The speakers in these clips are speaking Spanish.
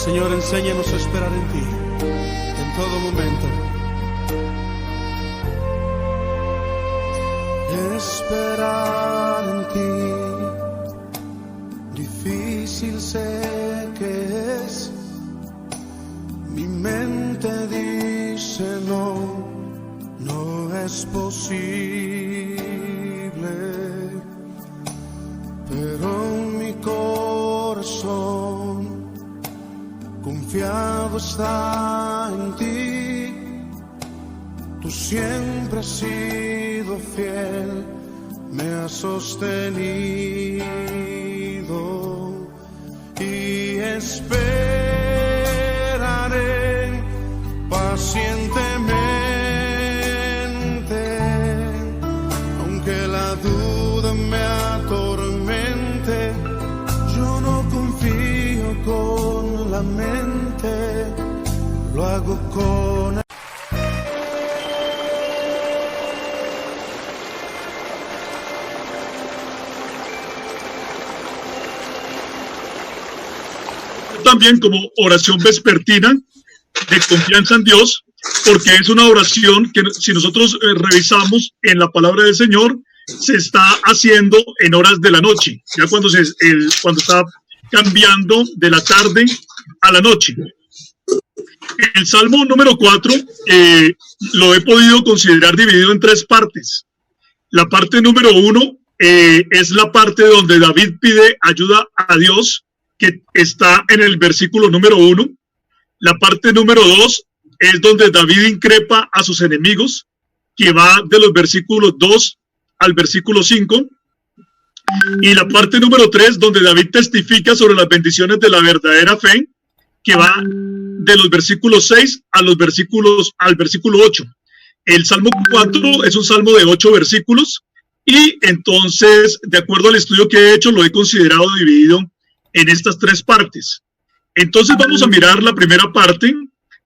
Señor, enséñanos a esperar en ti, en todo momento. Esperar en ti, difícil sé que es. Mi mente dice no, no es posible, pero mi corazón confiado está en ti. Tú siempre has sido fiel, me has sostenido y esperaré pacientemente, aunque la duda me atormente. Yo no confío con la mente, lo hago con también como oración vespertina de confianza en Dios, porque es una oración que si nosotros revisamos en la palabra del Señor, se está haciendo en horas de la noche, ya cuando está cambiando de la tarde a la noche. El Salmo número 4 lo he podido considerar dividido en tres partes. La parte número 1 es la parte donde David pide ayuda a Dios, que está en el versículo número 1. La parte número 2 es donde David increpa a sus enemigos, que va de los versículos 2 al versículo 5. Y la parte número 3, donde David testifica sobre las bendiciones de la verdadera fe, que va de los versículos 6 al versículo 8. El Salmo 4 es un salmo de 8 versículos, y entonces, de acuerdo al estudio que he hecho, lo he considerado dividido en estas tres partes. Entonces vamos a mirar la primera parte,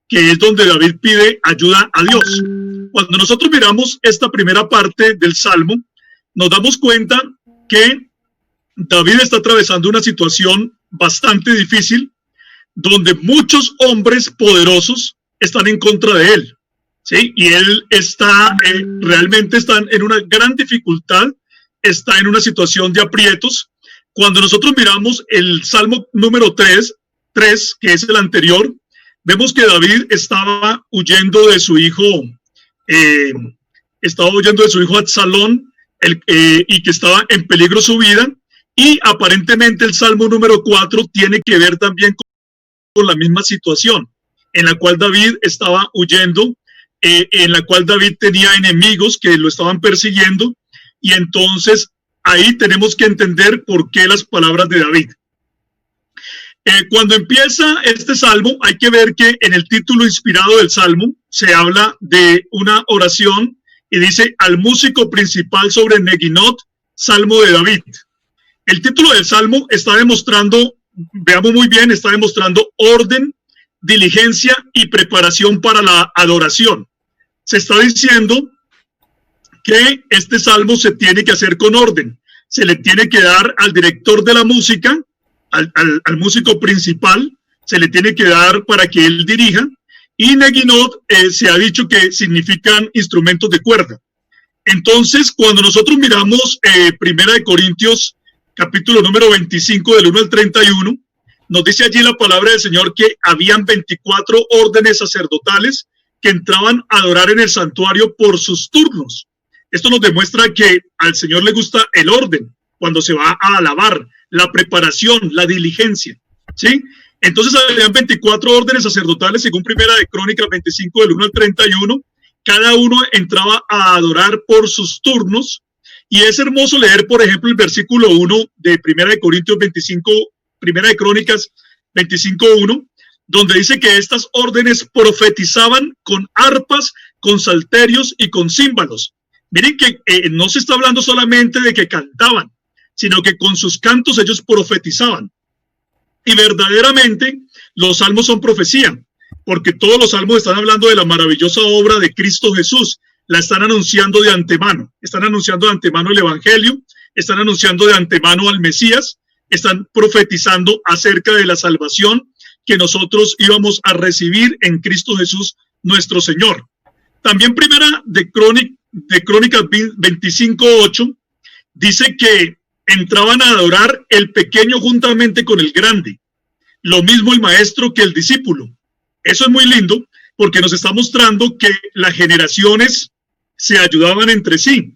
que es donde David pide ayuda a Dios. Cuando nosotros miramos esta primera parte del Salmo, nos damos cuenta que David está atravesando una situación bastante difícil, donde muchos hombres poderosos están en contra de él, ¿sí? Y él está, realmente está en una gran dificultad, está en una situación de aprietos. Cuando nosotros miramos el Salmo número 3, que es el anterior, vemos que David estaba huyendo de su hijo, Absalón, y que estaba en peligro su vida, y aparentemente el Salmo número 4 tiene que ver también con la misma situación, en la cual David estaba huyendo, en la cual David tenía enemigos que lo estaban persiguiendo, y entonces ahí tenemos que entender por qué las palabras de David. Cuando empieza este salmo, hay que ver que en el título inspirado del salmo se habla de una oración y dice: al músico principal sobre Neginot, salmo de David. El título del salmo está demostrando, veamos muy bien, está demostrando orden, diligencia y preparación para la adoración. Se está diciendo que este salmo se tiene que hacer con orden. Se le tiene que dar al director de la música, al músico principal, se le tiene que dar para que él dirija. Y Neginot se ha dicho que significan instrumentos de cuerda. Entonces, cuando nosotros miramos Primera de Corintios, capítulo número 25, del 1 al 31, nos dice allí la palabra del Señor que habían 24 órdenes sacerdotales que entraban a adorar en el santuario por sus turnos. Esto nos demuestra que al Señor le gusta el orden cuando se va a alabar, la preparación, la diligencia, ¿sí? Entonces habían 24 órdenes sacerdotales según Primera de Crónicas 25 del 1 al 31. Cada uno entraba a adorar por sus turnos, y es hermoso leer, por ejemplo, el versículo 1 de Primera de Corintios 25, Primera de Crónicas 25:1, donde dice que estas órdenes profetizaban con arpas, con salterios y con címbalos. Miren que no se está hablando solamente de que cantaban, sino que con sus cantos ellos profetizaban. Y verdaderamente los salmos son profecía, porque todos los salmos están hablando de la maravillosa obra de Cristo Jesús. La están anunciando de antemano. Están anunciando de antemano el Evangelio, están anunciando de antemano al Mesías, están profetizando acerca de la salvación que nosotros íbamos a recibir en Cristo Jesús nuestro Señor. También primera de Crónicas 25:8 dice que entraban a adorar el pequeño juntamente con el grande, lo mismo el maestro que el discípulo. Eso es muy lindo porque nos está mostrando que las generaciones se ayudaban entre sí,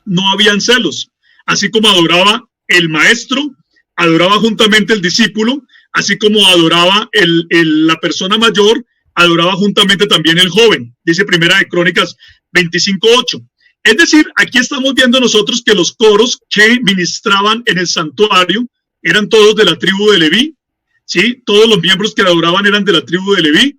no habían celos. Así como adoraba el maestro, adoraba juntamente el discípulo, así como adoraba la persona mayor, adoraba juntamente también el joven. Dice primera de Crónicas 25:8. Es decir, aquí estamos viendo nosotros que los coros que ministraban en el santuario eran todos de la tribu de Leví, ¿sí? Todos los miembros que adoraban eran de la tribu de Leví,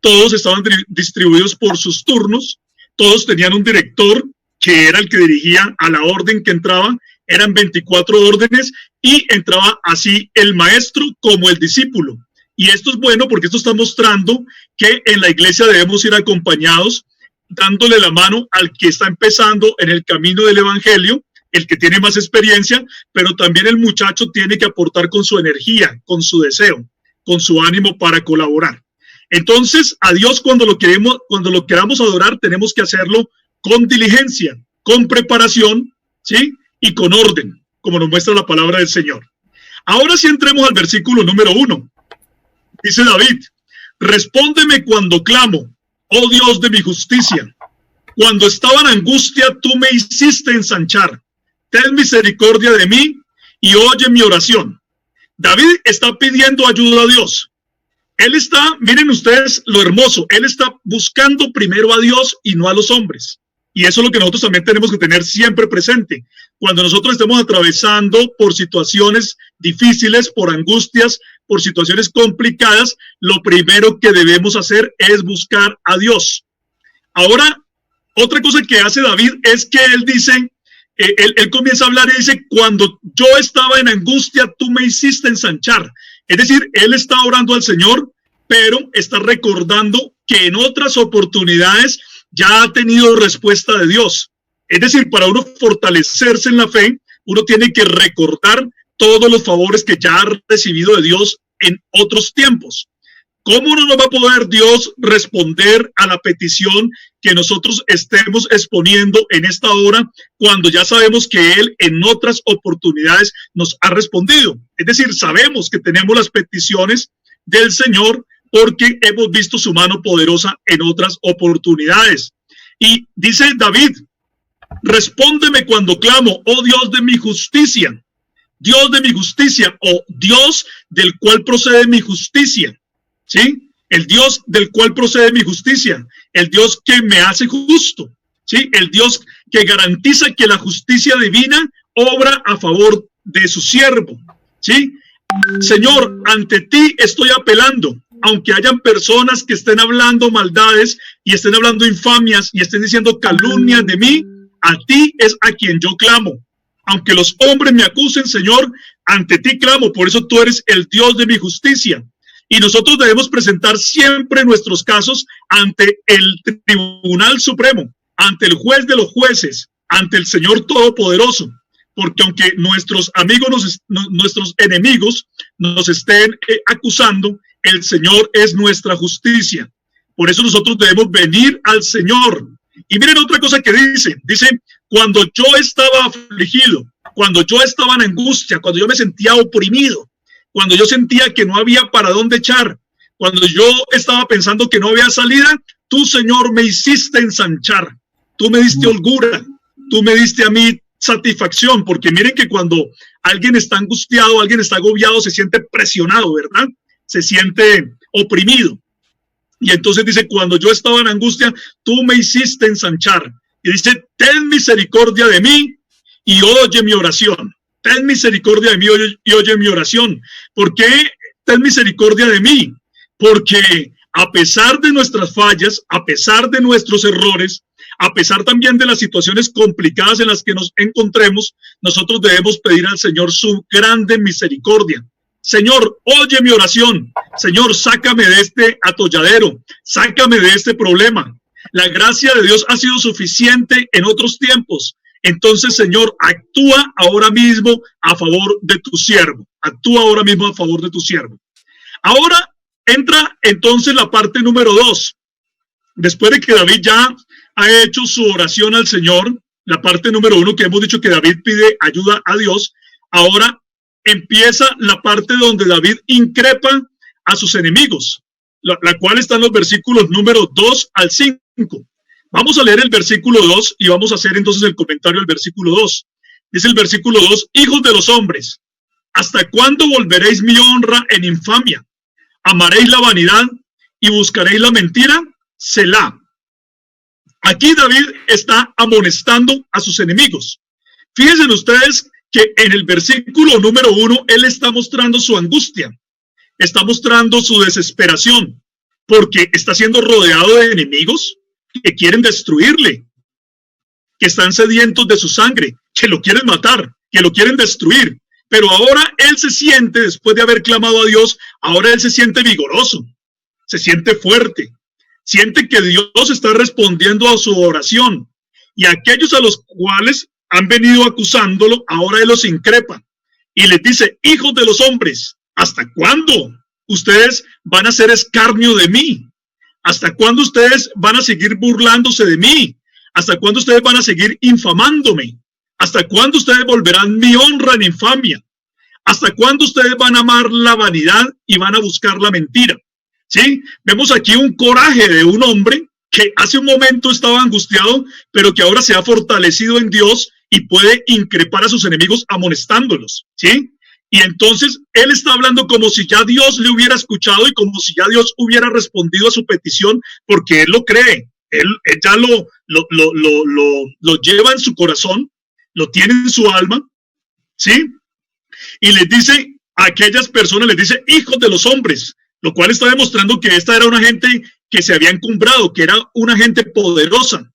todos estaban distribuidos por sus turnos, todos tenían un director que era el que dirigía a la orden que entraba, eran 24 órdenes y entraba así el maestro como el discípulo. Y esto es bueno porque esto está mostrando que en la iglesia debemos ir acompañados, dándole la mano al que está empezando en el camino del evangelio, el que tiene más experiencia, pero también el muchacho tiene que aportar con su energía, con su deseo, con su ánimo para colaborar. Entonces, a Dios cuando lo queramos adorar, tenemos que hacerlo con diligencia, con preparación, ¿sí? Y con orden, como nos muestra la palabra del Señor. Ahora sí entremos al versículo número 1. Dice David: respóndeme cuando clamo, oh Dios de mi justicia. Cuando estaba en angustia, tú me hiciste ensanchar. Ten misericordia de mí y oye mi oración. David está pidiendo ayuda a Dios. Él está, miren ustedes lo hermoso, él está buscando primero a Dios y no a los hombres. Y eso es lo que nosotros también tenemos que tener siempre presente. Cuando nosotros estemos atravesando por situaciones difíciles, por angustias, por situaciones complicadas, lo primero que debemos hacer es buscar a Dios. Ahora, otra cosa que hace David es que él dice, él comienza a hablar y dice: cuando yo estaba en angustia, tú me hiciste ensanchar. Es decir, él está orando al Señor, pero está recordando que en otras oportunidades ya ha tenido respuesta de Dios. Es decir, para uno fortalecerse en la fe, uno tiene que recordar todos los favores que ya ha recibido de Dios en otros tiempos. ¿Cómo no nos va a poder Dios responder a la petición que nosotros estemos exponiendo en esta hora cuando ya sabemos que Él en otras oportunidades nos ha respondido? Es decir, sabemos que tenemos las peticiones del Señor porque hemos visto su mano poderosa en otras oportunidades. Y dice David: respóndeme cuando clamo, oh Dios de mi justicia. Dios de mi justicia, o Dios del cual procede mi justicia. ¿Sí? El Dios del cual procede mi justicia, el Dios que me hace justo, ¿sí? El Dios que garantiza que la justicia divina obra a favor de su siervo, ¿sí? Señor, ante ti estoy apelando, aunque hayan personas que estén hablando maldades y estén hablando infamias y estén diciendo calumnias de mí, a ti es a quien yo clamo. Aunque los hombres me acusen, Señor, ante ti clamo, por eso tú eres el Dios de mi justicia. Y nosotros debemos presentar siempre nuestros casos ante el Tribunal Supremo, ante el juez de los jueces, ante el Señor Todopoderoso. Porque aunque nuestros amigos, nuestros enemigos nos estén acusando, el Señor es nuestra justicia. Por eso nosotros debemos venir al Señor. Y miren otra cosa que dice, cuando yo estaba afligido, cuando yo estaba en angustia, cuando yo me sentía oprimido, cuando yo sentía que no había para dónde echar, cuando yo estaba pensando que no había salida, tú, Señor, me hiciste ensanchar, tú me diste holgura, tú me diste a mí satisfacción, porque miren que cuando alguien está angustiado, alguien está agobiado, se siente presionado, ¿verdad? Se siente oprimido. Y entonces dice, cuando yo estaba en angustia, tú me hiciste ensanchar. Y dice, ten misericordia de mí y oye mi oración. Ten misericordia de mí y oye mi oración. ¿Por qué ten misericordia de mí? Porque a pesar de nuestras fallas, a pesar de nuestros errores, a pesar también de las situaciones complicadas en las que nos encontremos, nosotros debemos pedir al Señor su grande misericordia. Señor, oye mi oración. Señor, sácame de este atolladero, sácame de este problema. La gracia de Dios ha sido suficiente en otros tiempos. Entonces, Señor, actúa ahora mismo a favor de tu siervo. Actúa ahora mismo a favor de tu siervo. Ahora, Entra entonces la parte número 2. Después de que David ya ha hecho su oración al Señor, la parte número 1 que hemos dicho que David pide ayuda a Dios, ahora empieza la parte donde David increpa a sus enemigos, la cual está en los versículos número 2 al 5. Vamos a leer el versículo 2 y vamos a hacer entonces el comentario del versículo 2. Dice el versículo 2, hijos de los hombres, ¿hasta cuándo volveréis mi honra en infamia? ¿Amaréis la vanidad y buscaréis la mentira? Selah. Aquí David está amonestando a sus enemigos. Fíjense ustedes que en el versículo número 1 él está mostrando su angustia, está mostrando su desesperación, porque está siendo rodeado de enemigos que quieren destruirle, que están sedientos de su sangre, que lo quieren matar, que lo quieren destruir. Pero ahora él se siente, después de haber clamado a Dios, ahora él se siente vigoroso, se siente fuerte, siente que Dios está respondiendo a su oración. Y aquellos a los cuales han venido acusándolo, ahora él los increpa y les dice, hijos de los hombres, ¿hasta cuándo ustedes van a hacer escarnio de mí? ¿Hasta cuándo ustedes van a seguir burlándose de mí? ¿Hasta cuándo ustedes van a seguir infamándome? ¿Hasta cuándo ustedes volverán mi honra en infamia? ¿Hasta cuándo ustedes van a amar la vanidad y van a buscar la mentira? ¿Sí? Vemos aquí un coraje de un hombre que hace un momento estaba angustiado, pero que ahora se ha fortalecido en Dios y puede increpar a sus enemigos amonestándolos. ¿Sí? Y entonces él está hablando como si ya Dios le hubiera escuchado y como si ya Dios hubiera respondido a su petición, porque él lo cree, él ya lo lleva en su corazón, lo tiene en su alma, ¿sí? Y les dice a aquellas personas, les dice, hijos de los hombres, lo cual está demostrando que esta era una gente que se había encumbrado, que era una gente poderosa,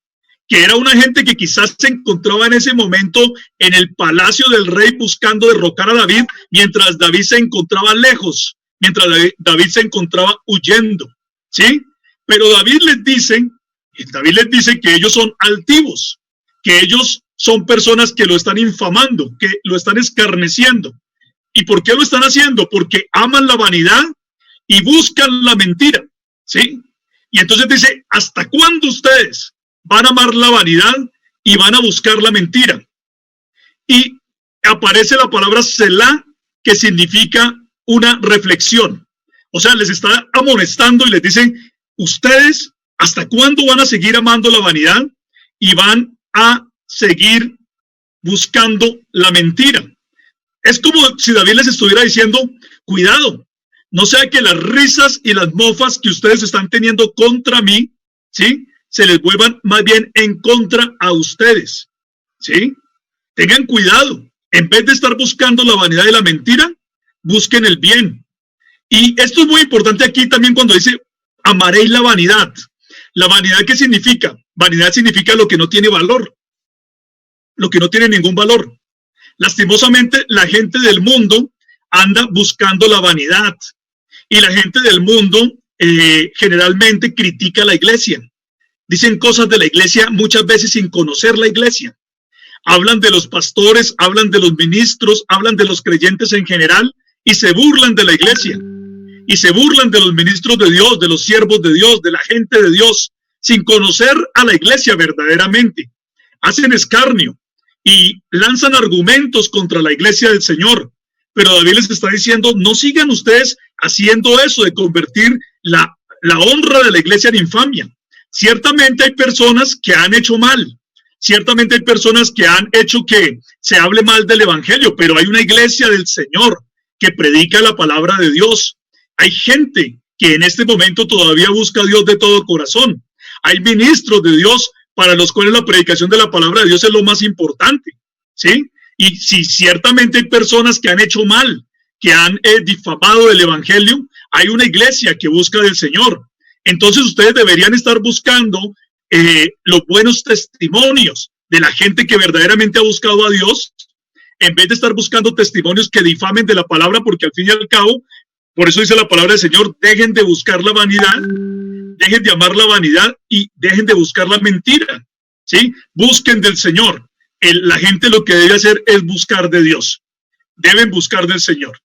que era una gente que quizás se encontraba en ese momento en el palacio del rey buscando derrocar a David, mientras David se encontraba lejos, mientras David se encontraba huyendo, ¿sí? Pero David les dice que ellos son altivos, que ellos son personas que lo están infamando, que lo están escarneciendo. ¿Y por qué lo están haciendo? Porque aman la vanidad y buscan la mentira, ¿sí? Y entonces dice, ¿hasta cuándo ustedes van a amar la vanidad y van a buscar la mentira? Y aparece la palabra Selah, que significa una reflexión. O sea, les está amonestando y les dicen, ustedes, ¿hasta cuándo van a seguir amando la vanidad y van a seguir buscando la mentira? Es como si David les estuviera diciendo, cuidado, no sea que las risas y las mofas que ustedes están teniendo contra mí, ¿sí?, se les vuelvan más bien en contra a ustedes, ¿sí? Tengan cuidado, en vez de estar buscando la vanidad y la mentira, busquen el bien. Y esto es muy importante aquí también cuando dice, amaréis la vanidad. ¿La vanidad qué significa? Vanidad significa lo que no tiene valor, lo que no tiene ningún valor. Lastimosamente, la gente del mundo anda buscando la vanidad y la gente del mundo generalmente critica a la iglesia. Dicen cosas de la iglesia muchas veces sin conocer la iglesia. Hablan de los pastores, hablan de los ministros, hablan de los creyentes en general y se burlan de la iglesia. Y se burlan de los ministros de Dios, de los siervos de Dios, de la gente de Dios, sin conocer a la iglesia verdaderamente. Hacen escarnio y lanzan argumentos contra la iglesia del Señor. Pero David les está diciendo, no sigan ustedes haciendo eso de convertir la honra de la iglesia en infamia. Ciertamente hay personas que han hecho mal, ciertamente hay personas que han hecho que se hable mal del evangelio, pero hay una iglesia del Señor que predica la palabra de Dios. Hay gente que en este momento todavía busca a Dios de todo corazón. Hay ministros de Dios para los cuales la predicación de la palabra de Dios es lo más importante, ¿sí? Y si ciertamente hay personas que han hecho mal, que han difamado el evangelio, hay una iglesia que busca del Señor. Entonces ustedes deberían estar buscando los buenos testimonios de la gente que verdaderamente ha buscado a Dios, en vez de estar buscando testimonios que difamen de la palabra, porque al fin y al cabo, por eso dice la palabra del Señor, dejen de buscar la vanidad, dejen de amar la vanidad y dejen de buscar la mentira, ¿sí? Busquen del Señor. La gente lo que debe hacer es buscar de Dios. Deben buscar del Señor.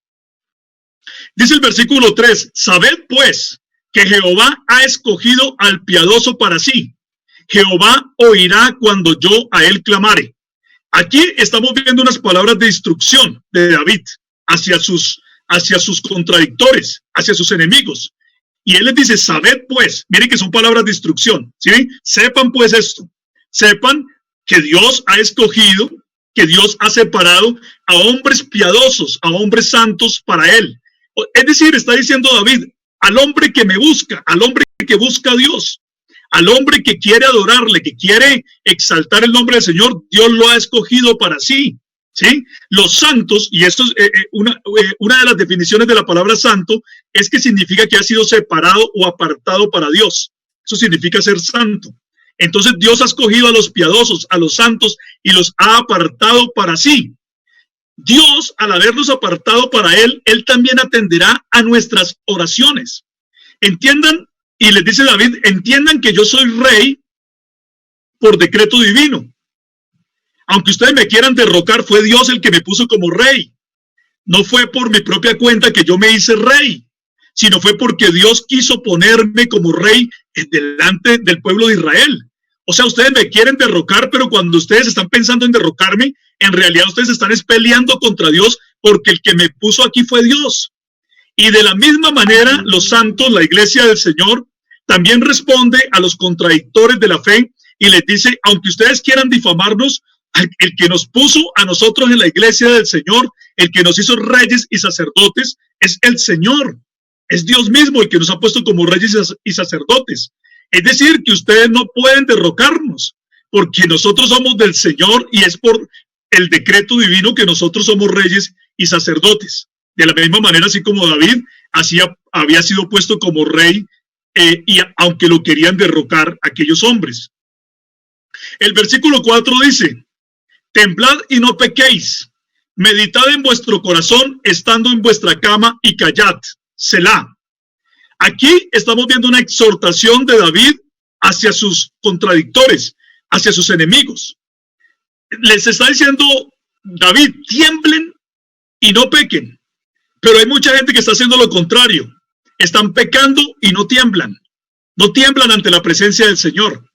Dice el versículo 3, sabed pues que Jehová ha escogido al piadoso para sí. Jehová oirá cuando yo a él clamare. Aquí estamos viendo unas palabras de instrucción de David hacia sus contradictores, hacia sus enemigos. Y él les dice, sabed pues, miren que son palabras de instrucción, ¿sí? Sepan pues esto, sepan que Dios ha escogido, que Dios ha separado a hombres piadosos, a hombres santos para él. Es decir, está diciendo David, al hombre que me busca, al hombre que busca a Dios, al hombre que quiere adorarle, que quiere exaltar el nombre del Señor, Dios lo ha escogido para sí. ¿Sí? Los santos, y esto es una de las definiciones de la palabra santo, es que significa que ha sido separado o apartado para Dios. Eso significa ser santo. Entonces Dios ha escogido a los piadosos, a los santos, y los ha apartado para sí. Dios, al haberlos apartado para él, él también atenderá a nuestras oraciones. Entiendan, y les dice David, entiendan que yo soy rey por decreto divino. Aunque ustedes me quieran derrocar, fue Dios el que me puso como rey. No fue por mi propia cuenta que yo me hice rey, sino fue porque Dios quiso ponerme como rey delante del pueblo de Israel. O sea, ustedes me quieren derrocar, pero cuando ustedes están pensando en derrocarme, en realidad ustedes están peleando contra Dios, porque el que me puso aquí fue Dios. Y de la misma manera, los santos, la iglesia del Señor, también responde a los contradictores de la fe y les dice, aunque ustedes quieran difamarnos, el que nos puso a nosotros en la iglesia del Señor, el que nos hizo reyes y sacerdotes, es el Señor. Es Dios mismo el que nos ha puesto como reyes y sacerdotes. Es decir, que ustedes no pueden derrocarnos, porque nosotros somos del Señor y es por el decreto divino que nosotros somos reyes y sacerdotes. De la misma manera, así como David había sido puesto como rey, y aunque lo querían derrocar aquellos hombres. El versículo 4 dice, temblad y no pequéis, meditad en vuestro corazón estando en vuestra cama y callad, Selah. Aquí estamos viendo una exhortación de David hacia sus contradictores, hacia sus enemigos. Les está diciendo David, tiemblen y no pequen. Pero hay mucha gente que está haciendo lo contrario. Están pecando y no tiemblan. No tiemblan ante la presencia del Señor.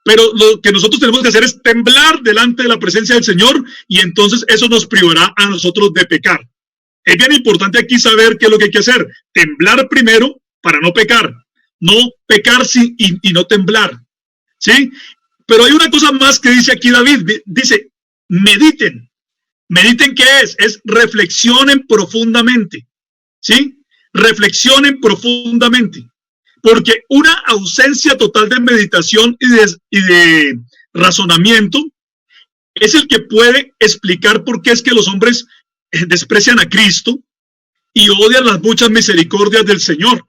Pero lo que nosotros tenemos que hacer es temblar delante de la presencia del Señor y entonces eso nos privará a nosotros de pecar. Es bien importante aquí saber qué es lo que hay que hacer. Temblar primero para no pecar. No pecar y no temblar. ¿Sí? Pero hay una cosa más que dice aquí David. Dice, mediten. Mediten, ¿qué es? Es reflexionen profundamente. ¿Sí? Reflexionen profundamente. Porque una ausencia total de meditación y de razonamiento es el que puede explicar por qué es que los hombres desprecian a Cristo y odian las muchas misericordias del Señor.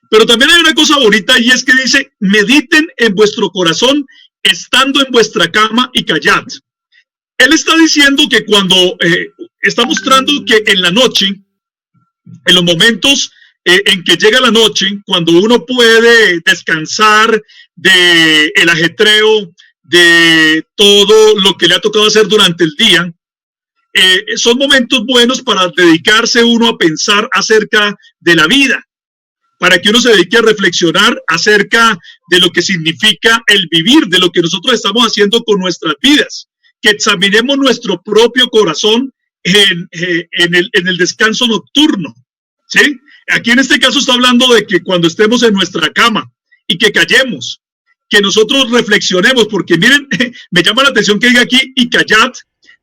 Pero también hay una cosa bonita y es que dice, mediten en vuestro corazón estando en vuestra cama y callad. Él está diciendo que cuando está mostrando que en la noche, en los momentos en que llega la noche, cuando uno puede descansar del ajetreo, de todo lo que le ha tocado hacer durante el día, son momentos buenos para dedicarse uno a pensar acerca de la vida, para que uno se dedique a reflexionar acerca de lo que significa el vivir, de lo que nosotros estamos haciendo con nuestras vidas, que examinemos nuestro propio corazón en el descanso nocturno, ¿sí? Aquí en este caso está hablando de que cuando estemos en nuestra cama y que callemos, que nosotros reflexionemos, porque miren, me llama la atención que diga aquí y callad,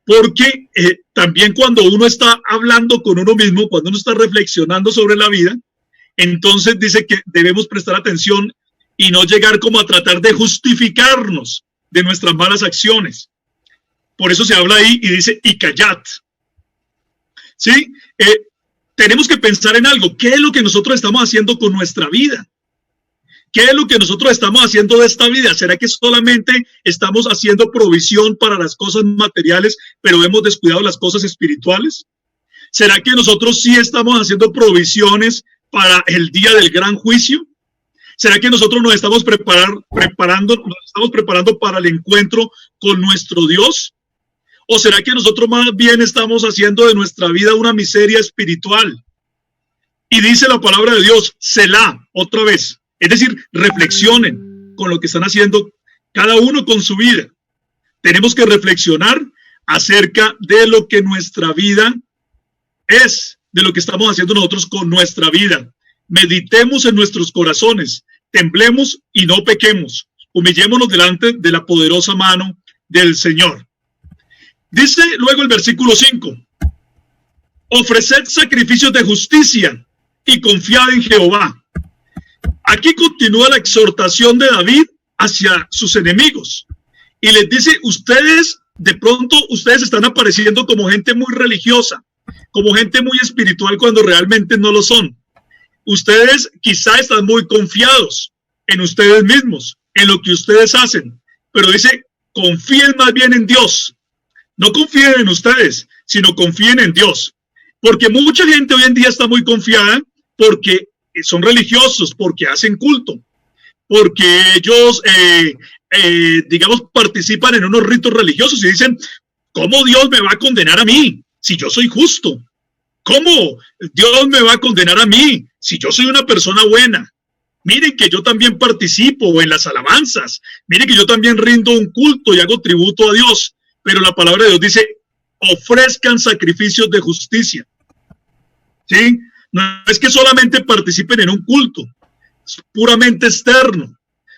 porque también cuando uno está hablando con uno mismo, cuando uno está reflexionando sobre la vida, entonces dice que debemos prestar atención y no llegar como a tratar de justificarnos de nuestras malas acciones. Por eso se habla ahí y dice y callad. ¿Sí? Tenemos que pensar en algo. ¿Qué es lo que nosotros estamos haciendo con nuestra vida? ¿Qué es lo que nosotros estamos haciendo de esta vida? ¿Será que solamente estamos haciendo provisión para las cosas materiales, pero hemos descuidado las cosas espirituales? ¿Será que nosotros sí estamos haciendo provisiones para el día del gran juicio? ¿Será que nosotros nos estamos preparando para el encuentro con nuestro Dios? ¿O será que nosotros más bien estamos haciendo de nuestra vida una miseria espiritual? Y dice la palabra de Dios, Selah, otra vez. Es decir, reflexionen con lo que están haciendo cada uno con su vida. Tenemos que reflexionar acerca de lo que nuestra vida es, de lo que estamos haciendo nosotros con nuestra vida. Meditemos en nuestros corazones, temblemos y no pequemos. Humillémonos delante de la poderosa mano del Señor. Dice luego el versículo 5, ofreced sacrificios de justicia y confiad en Jehová. Aquí continúa la exhortación de David hacia sus enemigos y les dice, ustedes, de pronto, ustedes están apareciendo como gente muy religiosa, como gente muy espiritual cuando realmente no lo son. Ustedes quizá están muy confiados en ustedes mismos, en lo que ustedes hacen, pero dice, confíen más bien en Dios. No confíen en ustedes, sino confíen en Dios. Porque mucha gente hoy en día está muy confiada porque son religiosos, porque hacen culto, porque ellos, digamos, participan en unos ritos religiosos y dicen, ¿cómo Dios me va a condenar a mí si yo soy justo? ¿Cómo Dios me va a condenar a mí si yo soy una persona buena? Miren que yo también participo en las alabanzas, miren que yo también rindo un culto y hago tributo a Dios, pero la palabra de Dios dice, ofrezcan sacrificios de justicia. ¿Sí? No es que solamente participen en un culto, es puramente externo.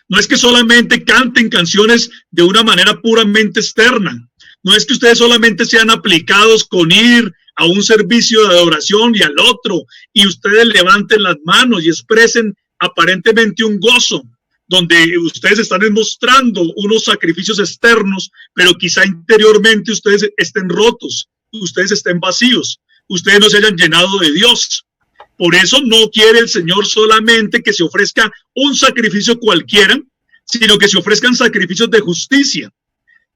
No es que solamente canten canciones de una manera puramente externa. No es que ustedes solamente sean aplicados con ir a un servicio de adoración y al otro, y ustedes levanten las manos y expresen aparentemente un gozo, donde ustedes están mostrando unos sacrificios externos, pero quizá interiormente ustedes estén rotos, ustedes estén vacíos, ustedes no se hayan llenado de Dios. Por eso no quiere el Señor solamente que se ofrezca un sacrificio cualquiera, sino que se ofrezcan sacrificios de justicia.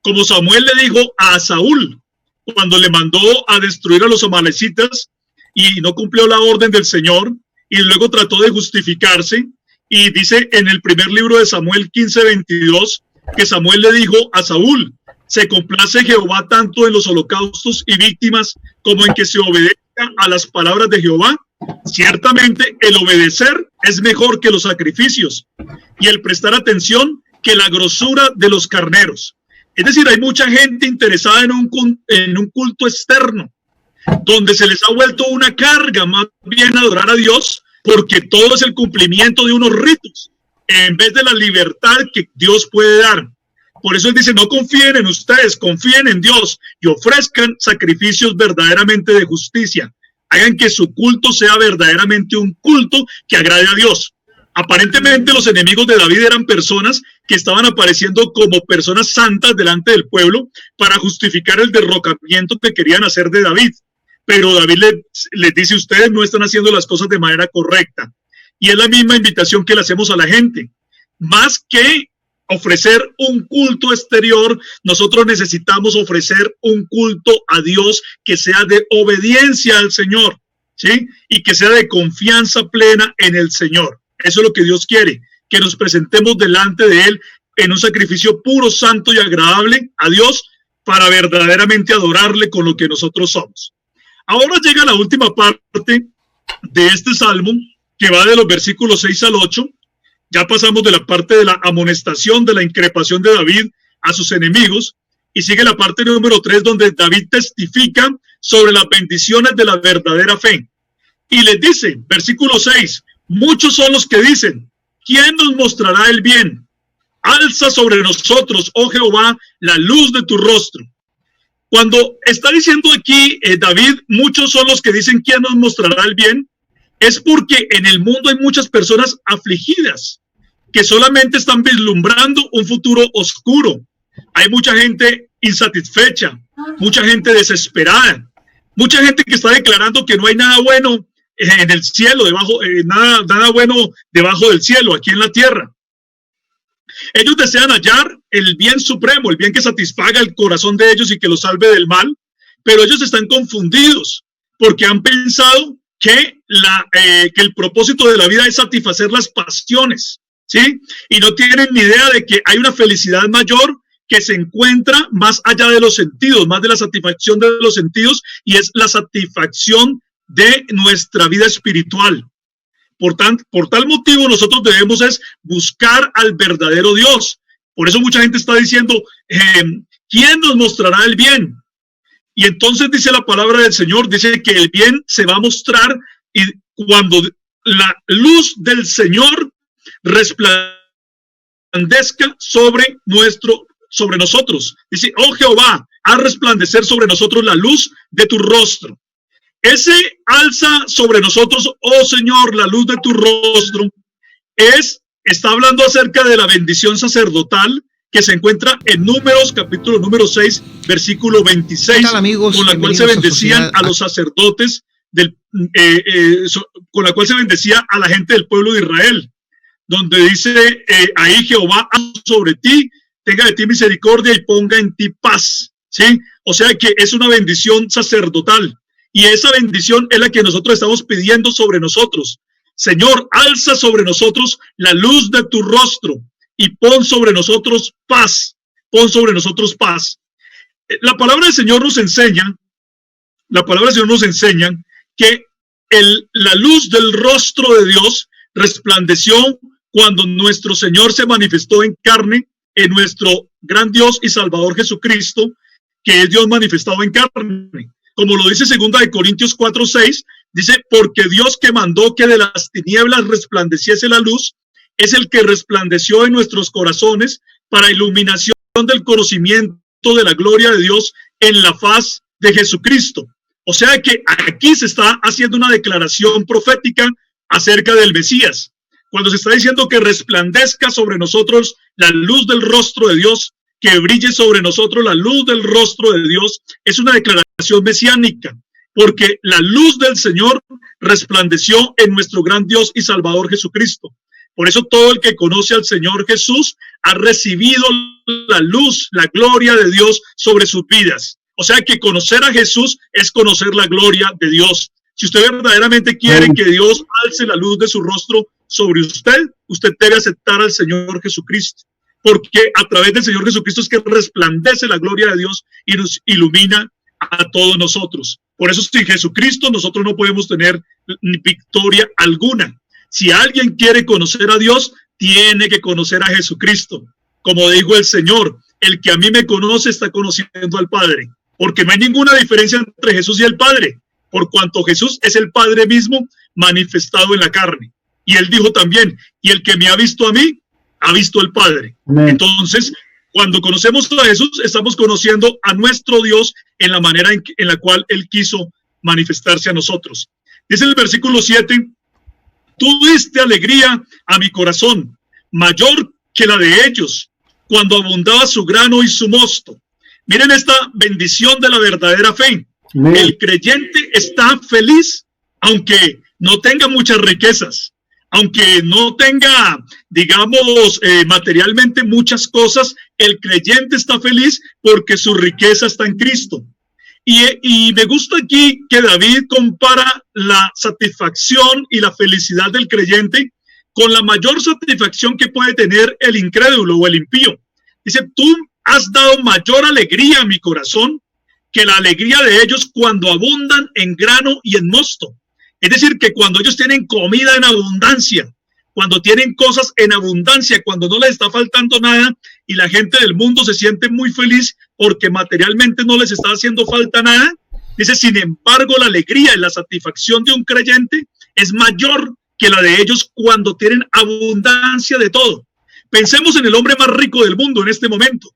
Como Samuel le dijo a Saúl, cuando le mandó a destruir a los amalecitas y no cumplió la orden del Señor, y luego trató de justificarse, y dice en el primer libro de Samuel 15:22, que Samuel le dijo a Saúl, se complace Jehová tanto en los holocaustos y víctimas como en que se obedezca a las palabras de Jehová. Ciertamente el obedecer es mejor que los sacrificios y el prestar atención que la grosura de los carneros. Es decir, hay mucha gente interesada en un culto externo, donde se les ha vuelto una carga más bien adorar a Dios, porque todo es el cumplimiento de unos ritos, en vez de la libertad que Dios puede dar. Por eso él dice, no confíen en ustedes, confíen en Dios y ofrezcan sacrificios verdaderamente de justicia. Hagan que su culto sea verdaderamente un culto que agrade a Dios. Aparentemente los enemigos de David eran personas que estaban apareciendo como personas santas delante del pueblo para justificar el derrocamiento que querían hacer de David. Pero David les dice, ustedes no están haciendo las cosas de manera correcta. Y es la misma invitación que le hacemos a la gente. Más que ofrecer un culto exterior, nosotros necesitamos ofrecer un culto a Dios que sea de obediencia al Señor, ¿sí? Y que sea de confianza plena en el Señor. Eso es lo que Dios quiere, que nos presentemos delante de Él en un sacrificio puro, santo y agradable a Dios para verdaderamente adorarle con lo que nosotros somos. Ahora llega la última parte de este salmo, que va de los versículos 6 al 8. Ya pasamos de la parte de la amonestación, de la increpación de David a sus enemigos, y sigue la parte número 3, donde David testifica sobre las bendiciones de la verdadera fe. Y les dice, versículo 6, muchos son los que dicen, ¿quién nos mostrará el bien? Alza sobre nosotros, oh Jehová, la luz de tu rostro. Cuando está diciendo aquí David, muchos son los que dicen, ¿quién nos mostrará el bien? Es porque en el mundo hay muchas personas afligidas que solamente están vislumbrando un futuro oscuro. Hay mucha gente insatisfecha, mucha gente desesperada, mucha gente que está declarando que no hay nada bueno en el cielo, nada bueno debajo del cielo, aquí en la tierra. Ellos desean hallar el bien supremo, el bien que satisfaga el corazón de ellos y que los salve del mal, pero ellos están confundidos porque han pensado que el propósito de la vida es satisfacer las pasiones, ¿sí? Y no tienen ni idea de que hay una felicidad mayor que se encuentra más allá de los sentidos, más de la satisfacción de los sentidos, y es la satisfacción de nuestra vida espiritual. Por tal motivo nosotros debemos es buscar al verdadero Dios. Por eso mucha gente está diciendo, ¿quién nos mostrará el bien? Y entonces dice la palabra del Señor, dice que el bien se va a mostrar y cuando la luz del Señor resplandezca sobre nosotros. Dice, oh Jehová, haz resplandecer sobre nosotros la luz de tu rostro. Ese alza sobre nosotros, oh Señor, la luz de tu rostro, está hablando acerca de la bendición sacerdotal que se encuentra en Números, capítulo número 6, versículo 26, tal, amigos? con la cual se bendecían a los sacerdotes, con la cual se bendecía a la gente del pueblo de Israel, donde dice, ahí Jehová sobre ti, tenga de ti misericordia y ponga en ti paz, ¿sí? O sea que es una bendición sacerdotal. Y esa bendición es la que nosotros estamos pidiendo sobre nosotros. Señor, alza sobre nosotros la luz de tu rostro y pon sobre nosotros paz. Pon sobre nosotros paz. La palabra del Señor nos enseña que la luz del rostro de Dios resplandeció cuando nuestro Señor se manifestó en carne, en nuestro gran Dios y Salvador Jesucristo, que es Dios manifestado en carne. Como lo dice 2 Corintios 4:6, dice, porque Dios que mandó que de las tinieblas resplandeciese la luz, es el que resplandeció en nuestros corazones para iluminación del conocimiento de la gloria de Dios en la faz de Jesucristo. O sea que aquí se está haciendo una declaración profética acerca del Mesías. Cuando se está diciendo que resplandezca sobre nosotros la luz del rostro de Dios, que brille sobre nosotros la luz del rostro de Dios, es una declaración mesiánica, porque la luz del Señor resplandeció en nuestro gran Dios y Salvador Jesucristo. Por eso todo el que conoce al Señor Jesús ha recibido la luz, la gloria de Dios sobre sus vidas. O sea que conocer a Jesús es conocer la gloria de Dios. Si usted verdaderamente quiere que Dios alce la luz de su rostro sobre usted, usted debe aceptar al Señor Jesucristo. Porque a través del Señor Jesucristo es que resplandece la gloria de Dios y nos ilumina a todos nosotros. Por eso sin Jesucristo nosotros no podemos tener victoria alguna. Si alguien quiere conocer a Dios, tiene que conocer a Jesucristo. Como dijo el Señor, el que a mí me conoce está conociendo al Padre. Porque no hay ninguna diferencia entre Jesús y el Padre, por cuanto Jesús es el Padre mismo manifestado en la carne. Y él dijo también, y el que me ha visto a mí, ha visto al Padre. Amén. Entonces, cuando conocemos a Jesús, estamos conociendo a nuestro Dios en la manera en la cual Él quiso manifestarse a nosotros. Dice el versículo 7, tú diste alegría a mi corazón, mayor que la de ellos, cuando abundaba su grano y su mosto. Miren esta bendición de la verdadera fe. Amén. El creyente está feliz, aunque no tenga muchas riquezas. Aunque no tenga, digamos, materialmente muchas cosas, el creyente está feliz porque su riqueza está en Cristo. Y me gusta aquí que David compara la satisfacción y la felicidad del creyente con la mayor satisfacción que puede tener el incrédulo o el impío. Dice, tú has dado mayor alegría a mi corazón que la alegría de ellos cuando abundan en grano y en mosto. Es decir, que cuando ellos tienen comida en abundancia, cuando tienen cosas en abundancia, cuando no les está faltando nada y la gente del mundo se siente muy feliz porque materialmente no les está haciendo falta nada, dice, sin embargo, la alegría y la satisfacción de un creyente es mayor que la de ellos cuando tienen abundancia de todo. Pensemos en el hombre más rico del mundo en este momento.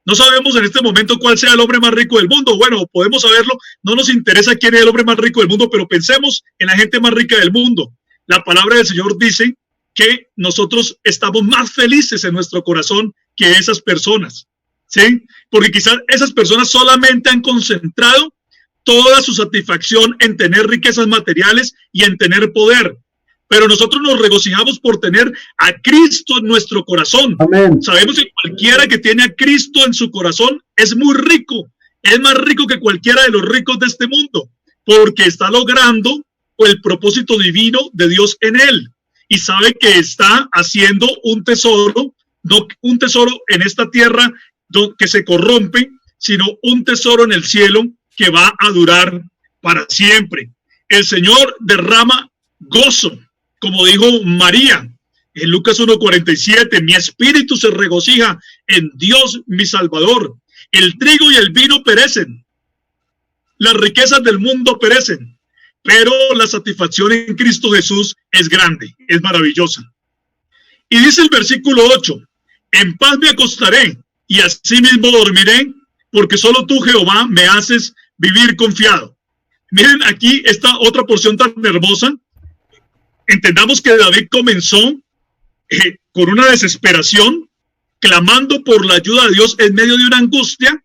No sabemos en este momento cuál sea el hombre más rico del mundo. Bueno, podemos saberlo. No nos interesa quién es el hombre más rico del mundo, pero pensemos en la gente más rica del mundo. La palabra del Señor dice que nosotros estamos más felices en nuestro corazón que esas personas, ¿sí? Porque quizás esas personas solamente han concentrado toda su satisfacción en tener riquezas materiales y en tener poder. Pero nosotros nos regocijamos por tener a Cristo en nuestro corazón. Amén. Sabemos que cualquiera que tiene a Cristo en su corazón es muy rico. Es más rico que cualquiera de los ricos de este mundo, porque está logrando el propósito divino de Dios en él. Y sabe que está haciendo un tesoro, no un tesoro en esta tierra que se corrompe, sino un tesoro en el cielo que va a durar para siempre. El Señor derrama gozo, como dijo María en Lucas 1:47, mi espíritu se regocija en Dios mi Salvador. El trigo y el vino perecen, las riquezas del mundo perecen, pero la satisfacción en Cristo Jesús es grande, es maravillosa. Y dice el versículo 8, en paz me acostaré y así mismo dormiré, porque solo tú, Jehová, me haces vivir confiado. Miren aquí esta otra porción tan hermosa. Entendamos que David comenzó con una desesperación, clamando por la ayuda de Dios en medio de una angustia,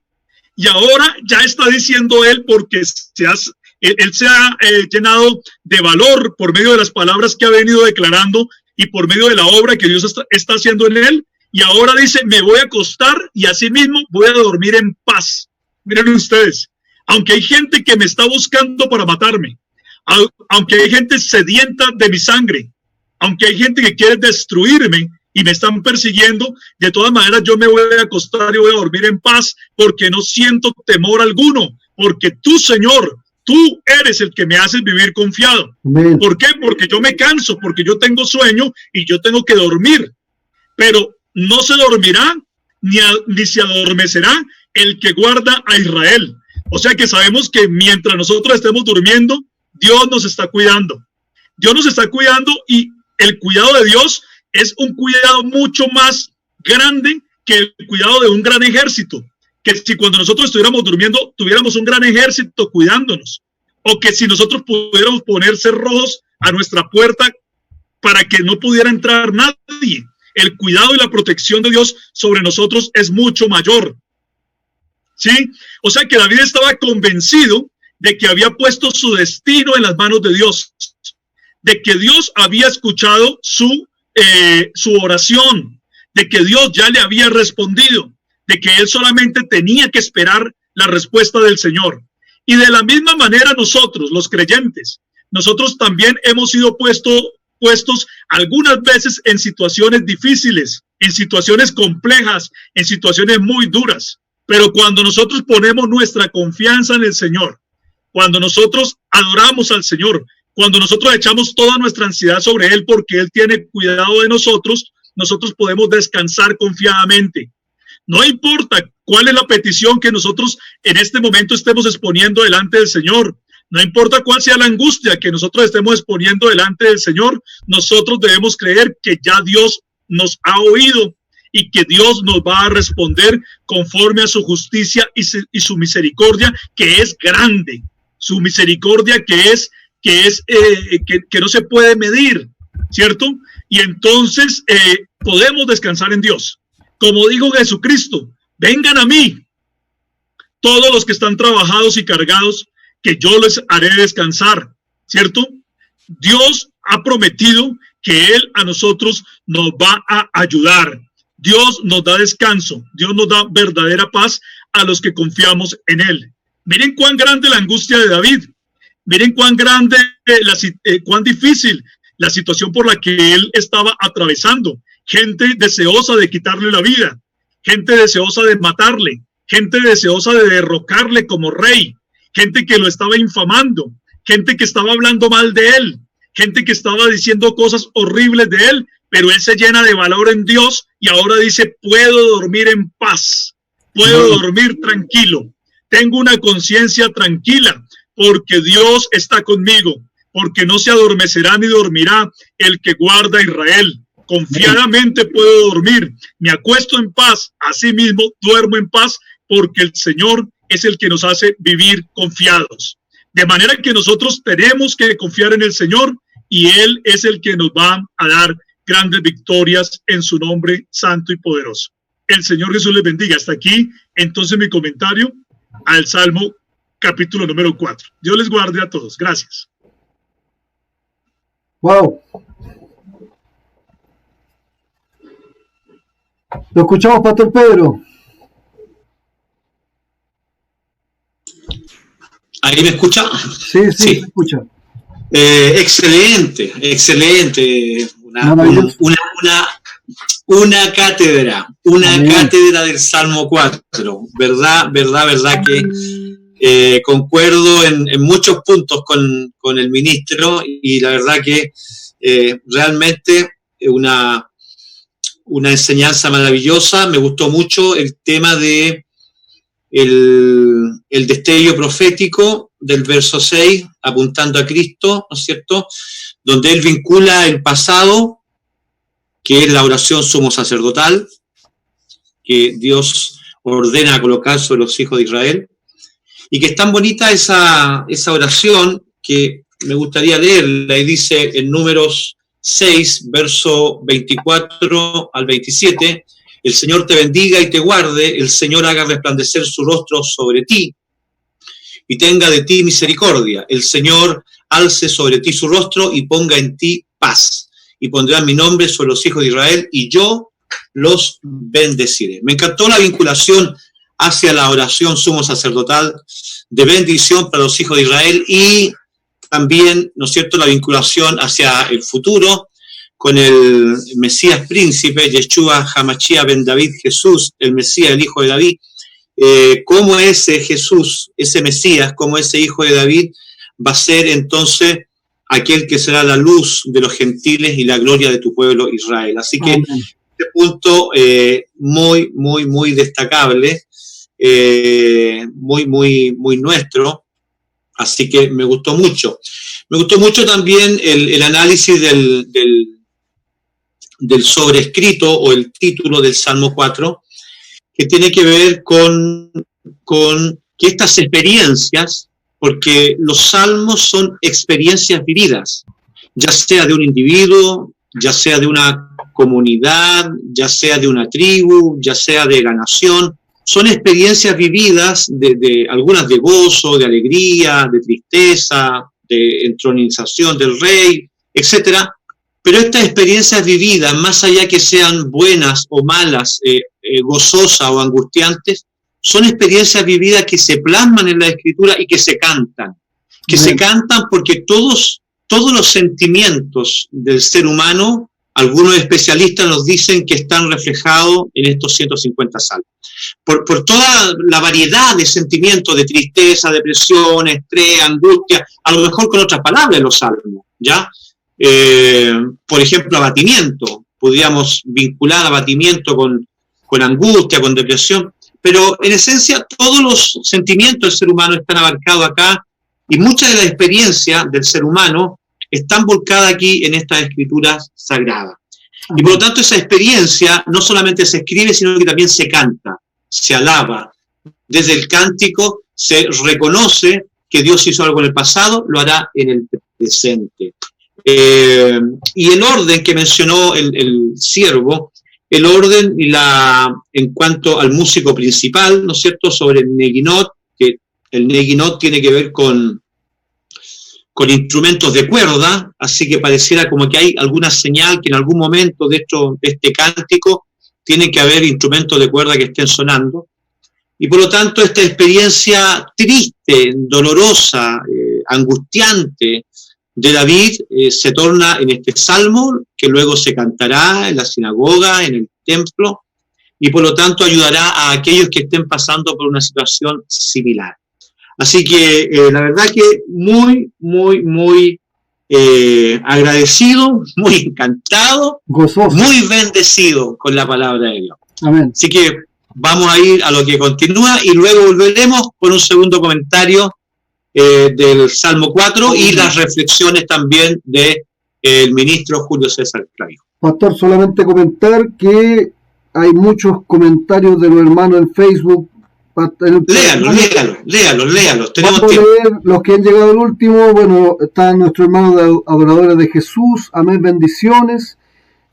y ahora ya está diciendo él, porque él se ha llenado de valor por medio de las palabras que ha venido declarando y por medio de la obra que Dios está haciendo en él, y ahora dice, me voy a acostar y así mismo voy a dormir en paz. Miren ustedes, aunque hay gente que me está buscando para matarme, aunque hay gente sedienta de mi sangre, aunque hay gente que quiere destruirme y me están persiguiendo, de todas maneras yo me voy a acostar y voy a dormir en paz, porque no siento temor alguno, porque tú, Señor, tú eres el que me haces vivir confiado. Amén. ¿Por qué? Porque yo me canso, porque yo tengo sueño y yo tengo que dormir, pero no se dormirá ni se adormecerá el que guarda a Israel. O sea que sabemos que mientras nosotros estemos durmiendo, Dios nos está cuidando. Dios nos está cuidando, y el cuidado de Dios es un cuidado mucho más grande que el cuidado de un gran ejército. Que si cuando nosotros estuviéramos durmiendo, tuviéramos un gran ejército cuidándonos. O que si nosotros pudiéramos poner cerrojos a nuestra puerta para que no pudiera entrar nadie. El cuidado y la protección de Dios sobre nosotros es mucho mayor. ¿Sí? O sea que David estaba convencido de que había puesto su destino en las manos de Dios, de que Dios había escuchado su oración, de que Dios ya le había respondido, de que él solamente tenía que esperar la respuesta del Señor. Y de la misma manera nosotros, los creyentes, nosotros también hemos sido puestos algunas veces en situaciones difíciles, en situaciones complejas, en situaciones muy duras. Pero cuando nosotros ponemos nuestra confianza en el Señor, cuando nosotros adoramos al Señor, cuando nosotros echamos toda nuestra ansiedad sobre Él porque Él tiene cuidado de nosotros, nosotros podemos descansar confiadamente. No importa cuál es la petición que nosotros en este momento estemos exponiendo delante del Señor, no importa cuál sea la angustia que nosotros estemos exponiendo delante del Señor, nosotros debemos creer que ya Dios nos ha oído y que Dios nos va a responder conforme a su justicia y su misericordia, que es grande, su misericordia que no se puede medir, ¿cierto? Y entonces podemos descansar en Dios. Como dijo Jesucristo, vengan a mí, todos los que están trabajados y cargados, que yo les haré descansar, ¿cierto? Dios ha prometido que Él a nosotros nos va a ayudar. Dios nos da descanso, Dios nos da verdadera paz a los que confiamos en Él. Miren cuán grande la angustia de David, miren cuán grande, cuán difícil la situación por la que él estaba atravesando. Gente deseosa de quitarle la vida, gente deseosa de matarle, gente deseosa de derrocarle como rey, gente que lo estaba infamando, gente que estaba hablando mal de él, gente que estaba diciendo cosas horribles de él, pero él se llena de valor en Dios y ahora dice, puedo dormir en paz, puedo dormir tranquilo, tengo una conciencia tranquila, porque Dios está conmigo, porque no se adormecerá ni dormirá el que guarda a Israel. Confiadamente puedo dormir, me acuesto en paz, así mismo duermo en paz, porque el Señor es el que nos hace vivir confiados. De manera que nosotros tenemos que confiar en el Señor y Él es el que nos va a dar grandes victorias en su nombre santo y poderoso. El Señor Jesús les bendiga. Hasta aquí, entonces, mi comentario al Salmo capítulo número 4. Dios les guarde a todos. Gracias. Wow. Lo escuchamos, Pastor Pedro. ¿Ahí me escucha? Sí, se escucha. Excelente. Una cátedra, Amén. Cátedra del Salmo 4. Verdad que concuerdo en muchos puntos con el ministro, y la verdad que realmente una enseñanza maravillosa. Me gustó mucho el tema de el destello profético del verso 6, apuntando a Cristo, ¿no es cierto?, donde él vincula el pasado, que es la oración sumo sacerdotal, que Dios ordena colocar sobre los hijos de Israel, y que es tan bonita esa oración que me gustaría leerla, y dice en Números 6, verso 24 al 27, el Señor te bendiga y te guarde, el Señor haga resplandecer su rostro sobre ti y tenga de ti misericordia, el Señor alce sobre ti su rostro y ponga en ti paz, y pondrá mi nombre sobre los hijos de Israel y yo los bendeciré. Me encantó la vinculación hacia la oración sumo sacerdotal de bendición para los hijos de Israel, y también, ¿no es cierto?, la vinculación hacia el futuro con el Mesías príncipe, Yeshua Hamashia ben David, Jesús, el Mesías, el hijo de David, cómo ese Jesús, ese Mesías, como ese hijo de David, va a ser entonces aquel que será la luz de los gentiles y la gloria de tu pueblo Israel. Así que este punto muy, muy, muy destacable, muy nuestro. Así que me gustó mucho. Me gustó mucho también el análisis del sobrescrito o el título del Salmo 4, que tiene que ver con que estas experiencias, porque los salmos son experiencias vividas, ya sea de un individuo, ya sea de una comunidad, ya sea de una tribu, ya sea de la nación. Son experiencias vividas, de algunas de gozo, de alegría, de tristeza, de entronización del rey, etcétera. Pero estas experiencias vividas, más allá que sean buenas o malas, gozosas o angustiantes, son experiencias vividas que se plasman en la Escritura y que se cantan. Que se cantan porque todos los sentimientos del ser humano, algunos especialistas nos dicen que están reflejados en estos 150 salmos. Por toda la variedad de sentimientos de tristeza, depresión, estrés, angustia, a lo mejor con otras palabras en los salmos, ¿ya? Por ejemplo, abatimiento, podríamos vincular abatimiento con angustia, con depresión, pero en esencia todos los sentimientos del ser humano están abarcados acá, y muchas de las experiencias del ser humano están volcadas aquí en estas escrituras sagradas. Y por lo tanto esa experiencia no solamente se escribe, sino que también se canta, se alaba. Desde el cántico se reconoce que Dios hizo algo en el pasado, lo hará en el presente. Y el orden que mencionó el siervo, el orden en cuanto al músico principal, ¿no es cierto?, sobre el neguinot, que el neguinot tiene que ver con instrumentos de cuerda, así que pareciera como que hay alguna señal que en algún momento de este cántico tiene que haber instrumentos de cuerda que estén sonando. Y por lo tanto esta experiencia triste, dolorosa, angustiante de David se torna en este salmo, que luego se cantará en la sinagoga, en el templo, y por lo tanto ayudará a aquellos que estén pasando por una situación similar. Así que la verdad que muy, muy, muy agradecido, muy encantado, gozoso, muy bendecido con la palabra de Dios. Amén. Así que vamos a ir a lo que continúa y luego volveremos con un segundo comentario del Salmo 4 y las reflexiones también del ministro Julio César Clavijo. Pastor, solamente comentar que hay muchos comentarios de los hermanos en Facebook. Léalos. Tenemos tiempo. Leer los que han llegado al último. Bueno, están nuestros hermanos de adoradores de Jesús. Amén, bendiciones.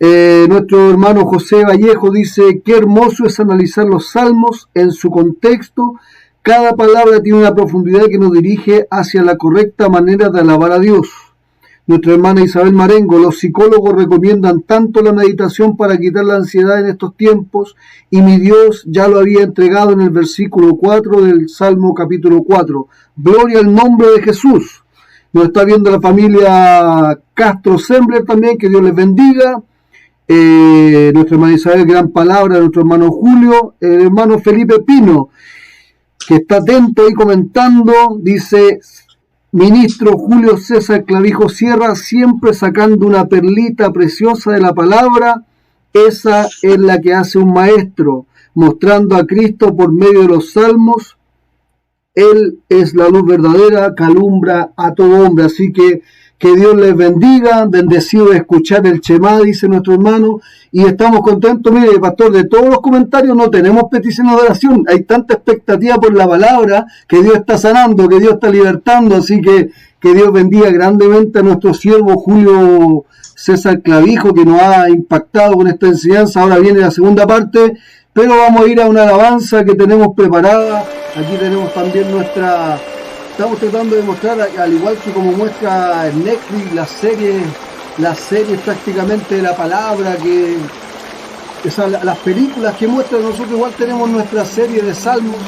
Nuestro hermano José Vallejo dice: qué hermoso es analizar los salmos en su contexto. Cada palabra tiene una profundidad que nos dirige hacia la correcta manera de alabar a Dios. Nuestra hermana Isabel Marengo: los psicólogos recomiendan tanto la meditación para quitar la ansiedad en estos tiempos, y mi Dios ya lo había entregado en el versículo 4 del Salmo capítulo 4. Gloria al nombre de Jesús. Nos está viendo la familia Castro Sembler también, que Dios les bendiga. Nuestra hermana Isabel, gran palabra. Nuestro hermano Julio, el hermano Felipe Pino. que está atento ahí comentando, dice: ministro Julio César Clavijo Sierra, siempre sacando una perlita preciosa de la palabra. Esa es la que hace un maestro, mostrando a Cristo por medio de los salmos. Él es la luz verdadera que alumbra a todo hombre. Así que Dios les bendiga, bendecido de escuchar el Shemá, dice nuestro hermano, y estamos contentos. Mire, pastor, de todos los comentarios no tenemos peticiones de oración, hay tanta expectativa por la palabra, que Dios está sanando, que Dios está libertando, así que Dios bendiga grandemente a nuestro siervo Julio César Clavijo, que nos ha impactado con esta enseñanza. Ahora viene la segunda parte, pero vamos a ir a una alabanza que tenemos preparada. Aquí tenemos también estamos tratando de mostrar, al igual que como muestra en Netflix, las series prácticamente de la palabra, las películas que muestran. Nosotros igual tenemos nuestra serie de salmos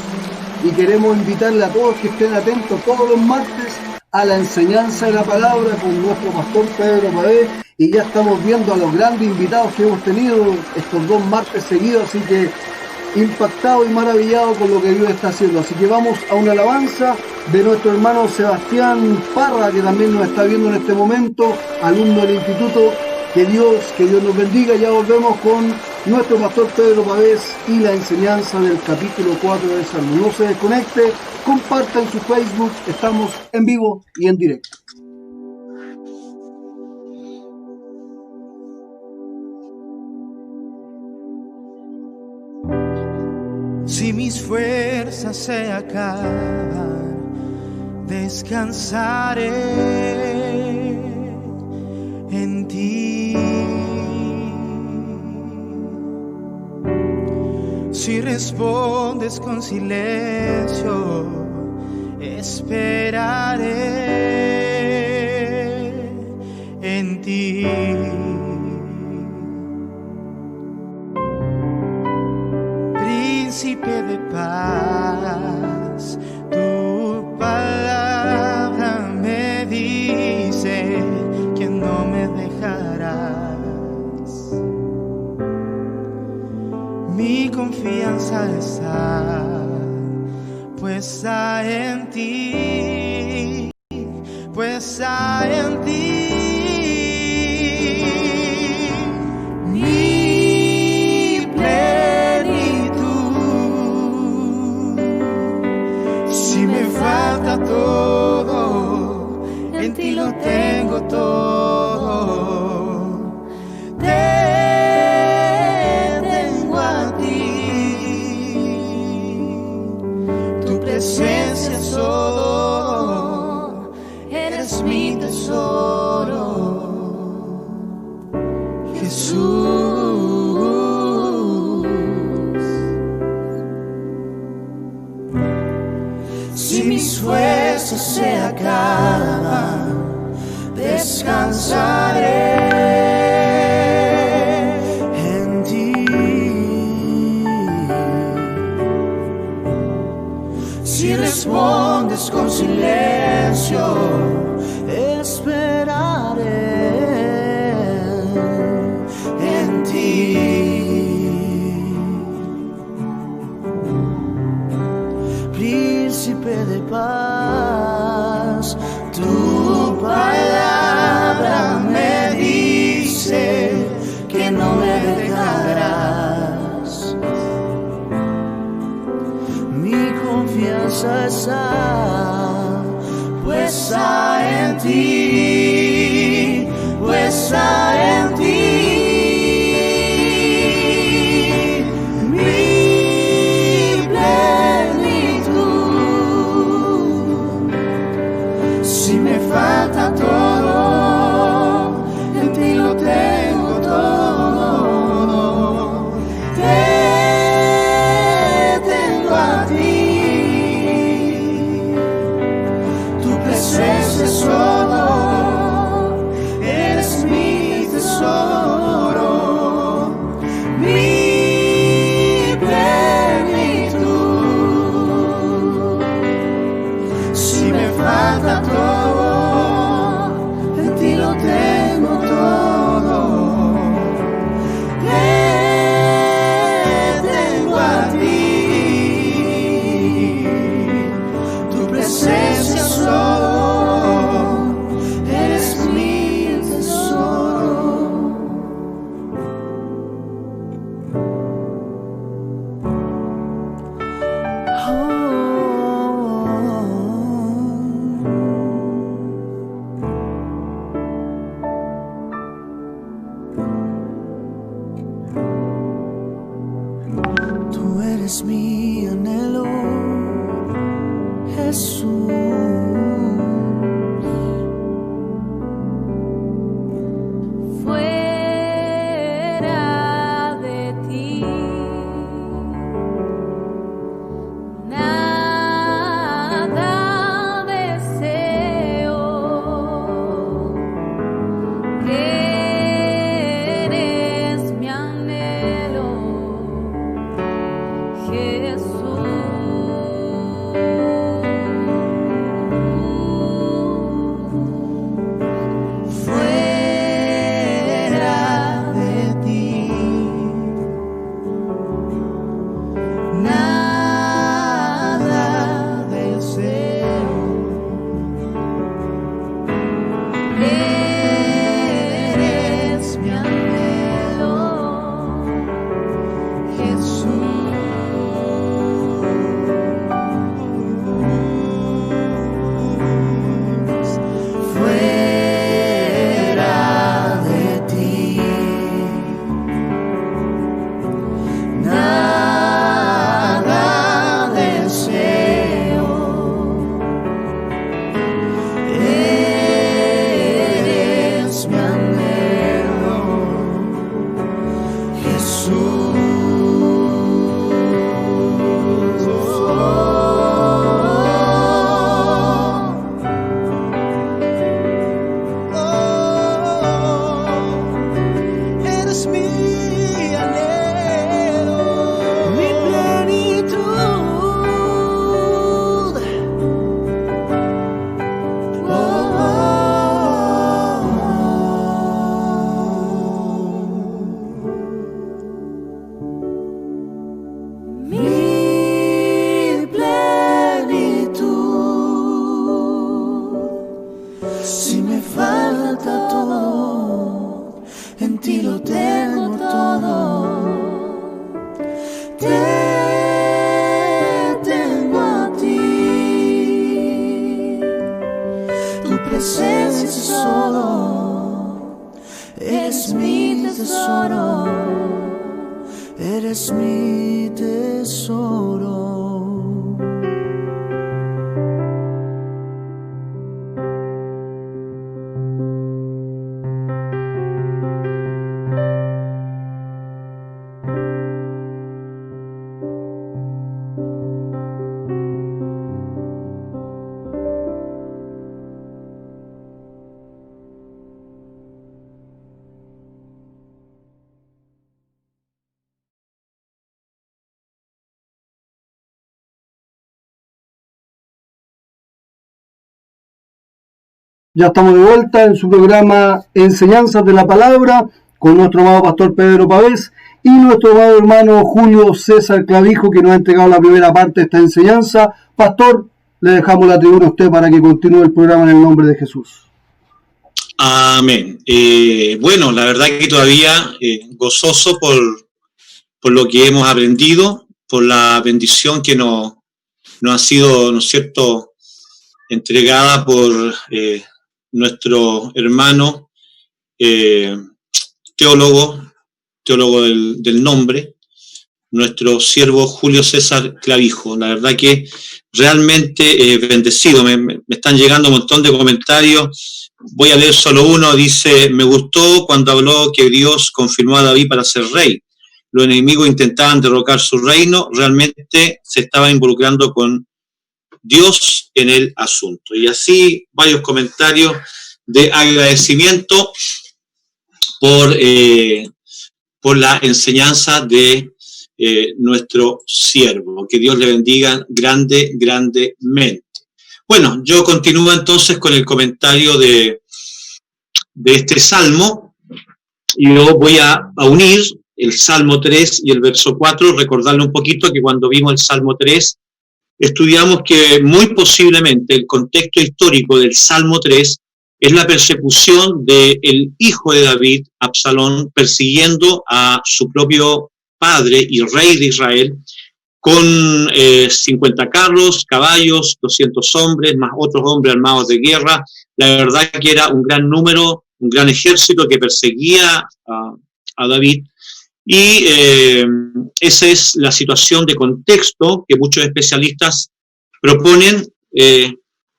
y queremos invitarle a todos que estén atentos todos los martes a la enseñanza de la palabra con nuestro pastor Pedro Pavés, y ya estamos viendo a los grandes invitados que hemos tenido estos 2 martes seguidos, así que impactado y maravillado con lo que Dios está haciendo. Así que vamos a una alabanza de nuestro hermano Sebastián Parra, que también nos está viendo en este momento, alumno del instituto. Que Dios nos bendiga. Ya volvemos con nuestro pastor Pedro Pavés y la enseñanza del capítulo 4 del Salmo. No se desconecte, comparta en su Facebook, estamos en vivo y en directo. Si mis fuerzas se acaban, descansaré en ti. Si respondes con silencio, esperaré en ti. Príncipe de paz, tu palabra me dice que no me dejarás. Mi confianza está puesta en ti, puesta en ti. Todo, en ti lo tengo todo. Te tengo a ti. Tu presencia es todo, eres mi tesoro, Jesús. Si mis fuerzas se acaban, descansaré en ti. Si respondes con silencio, esperaré en ti. Príncipe de paz, tu palabra me dice que no me dejarás. Mi confianza está puesta en ti, puesta en ti. Falta todo, en ti lo tengo todo. Te tengo a ti. Tu presencia es todo, eres mi Jesús. Fuera de ti nada deseo. Eres mi anhelo, Jesús. Fuera de ti nada deseo. Eres mi anhelo, Jesús. Fuera de ti nada deseo. Eres mi anhelo, Eres mi anhelo, mi plenitud. Mi plenitud. Si me falta todo, en ti lo tengo todo. Te tengo a ti. Tu presencia es solo. Eres mi tesoro. Eres mi tesoro. Ya estamos de vuelta en su programa Enseñanzas de la Palabra con nuestro amado pastor Pedro Pavés y nuestro amado hermano Julio César Clavijo, que nos ha entregado la primera parte de esta enseñanza. Pastor, le dejamos la tribuna a usted para que continúe el programa en el nombre de Jesús. Amén. Bueno, la verdad que todavía gozoso por lo que hemos aprendido, por la bendición que nos ha sido, ¿no es cierto?, entregada por nuestro hermano teólogo del nombre, nuestro siervo Julio César Clavijo. La verdad que realmente bendecido. Me están llegando un montón de comentarios. Voy a leer solo uno. Dice: me gustó cuando habló que Dios confirmó a David para ser rey. Los enemigos intentaban derrocar su reino. Realmente se estaba involucrando con Dios en el asunto. Y así varios comentarios de agradecimiento por la enseñanza de nuestro siervo. Que Dios le bendiga grandemente. Bueno, yo continúo entonces con el comentario de este salmo, y yo voy a unir el Salmo 3 y el verso 4, recordarle un poquito que cuando vimos el Salmo 3, estudiamos que muy posiblemente el contexto histórico del Salmo 3 es la persecución del hijo de David, Absalón, persiguiendo a su propio padre y rey de Israel, con 50 carros, caballos, 200 hombres, más otros hombres armados de guerra. La verdad que era un gran número, un gran ejército que perseguía a David. Y esa es la situación de contexto que muchos especialistas proponen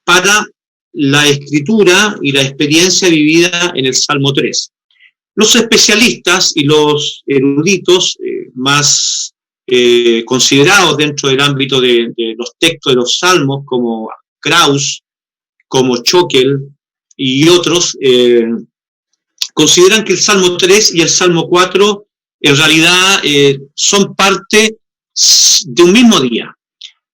para la escritura y la experiencia vivida en el Salmo 3. Los especialistas y los eruditos más considerados dentro del ámbito de los textos de los salmos, como Krauss, como Schockel y otros, consideran que el Salmo 3 y el Salmo 4 en realidad son parte de un mismo día,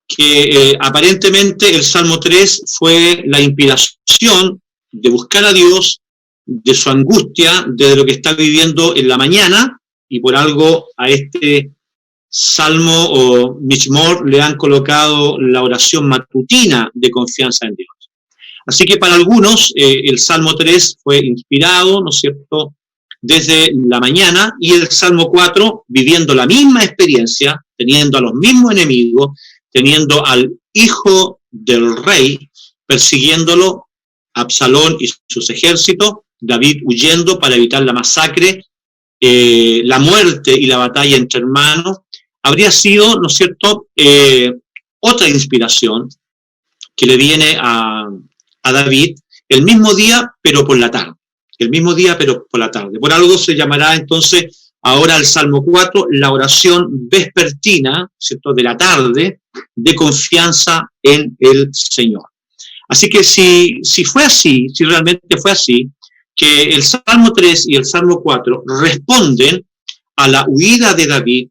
que aparentemente el Salmo 3 fue la inspiración de buscar a Dios, de su angustia, de lo que está viviendo en la mañana, y por algo a este Salmo o Mishmor le han colocado la oración matutina de confianza en Dios. Así que para algunos el Salmo 3 fue inspirado, ¿no es cierto?, desde la mañana, y el Salmo 4 viviendo la misma experiencia, teniendo a los mismos enemigos, teniendo al hijo del rey persiguiéndolo, Absalón y sus ejércitos, David huyendo para evitar la masacre, la muerte y la batalla entre hermanos, habría sido, ¿no es cierto?, otra inspiración que le viene a David el mismo día, pero por la tarde. El mismo día, pero por la tarde. Por algo se llamará entonces ahora el Salmo 4 la oración vespertina, ¿cierto?, de la tarde, de confianza en el Señor. Así que si fue así, si realmente fue así, que el Salmo 3 y el Salmo 4 responden a la huida de David,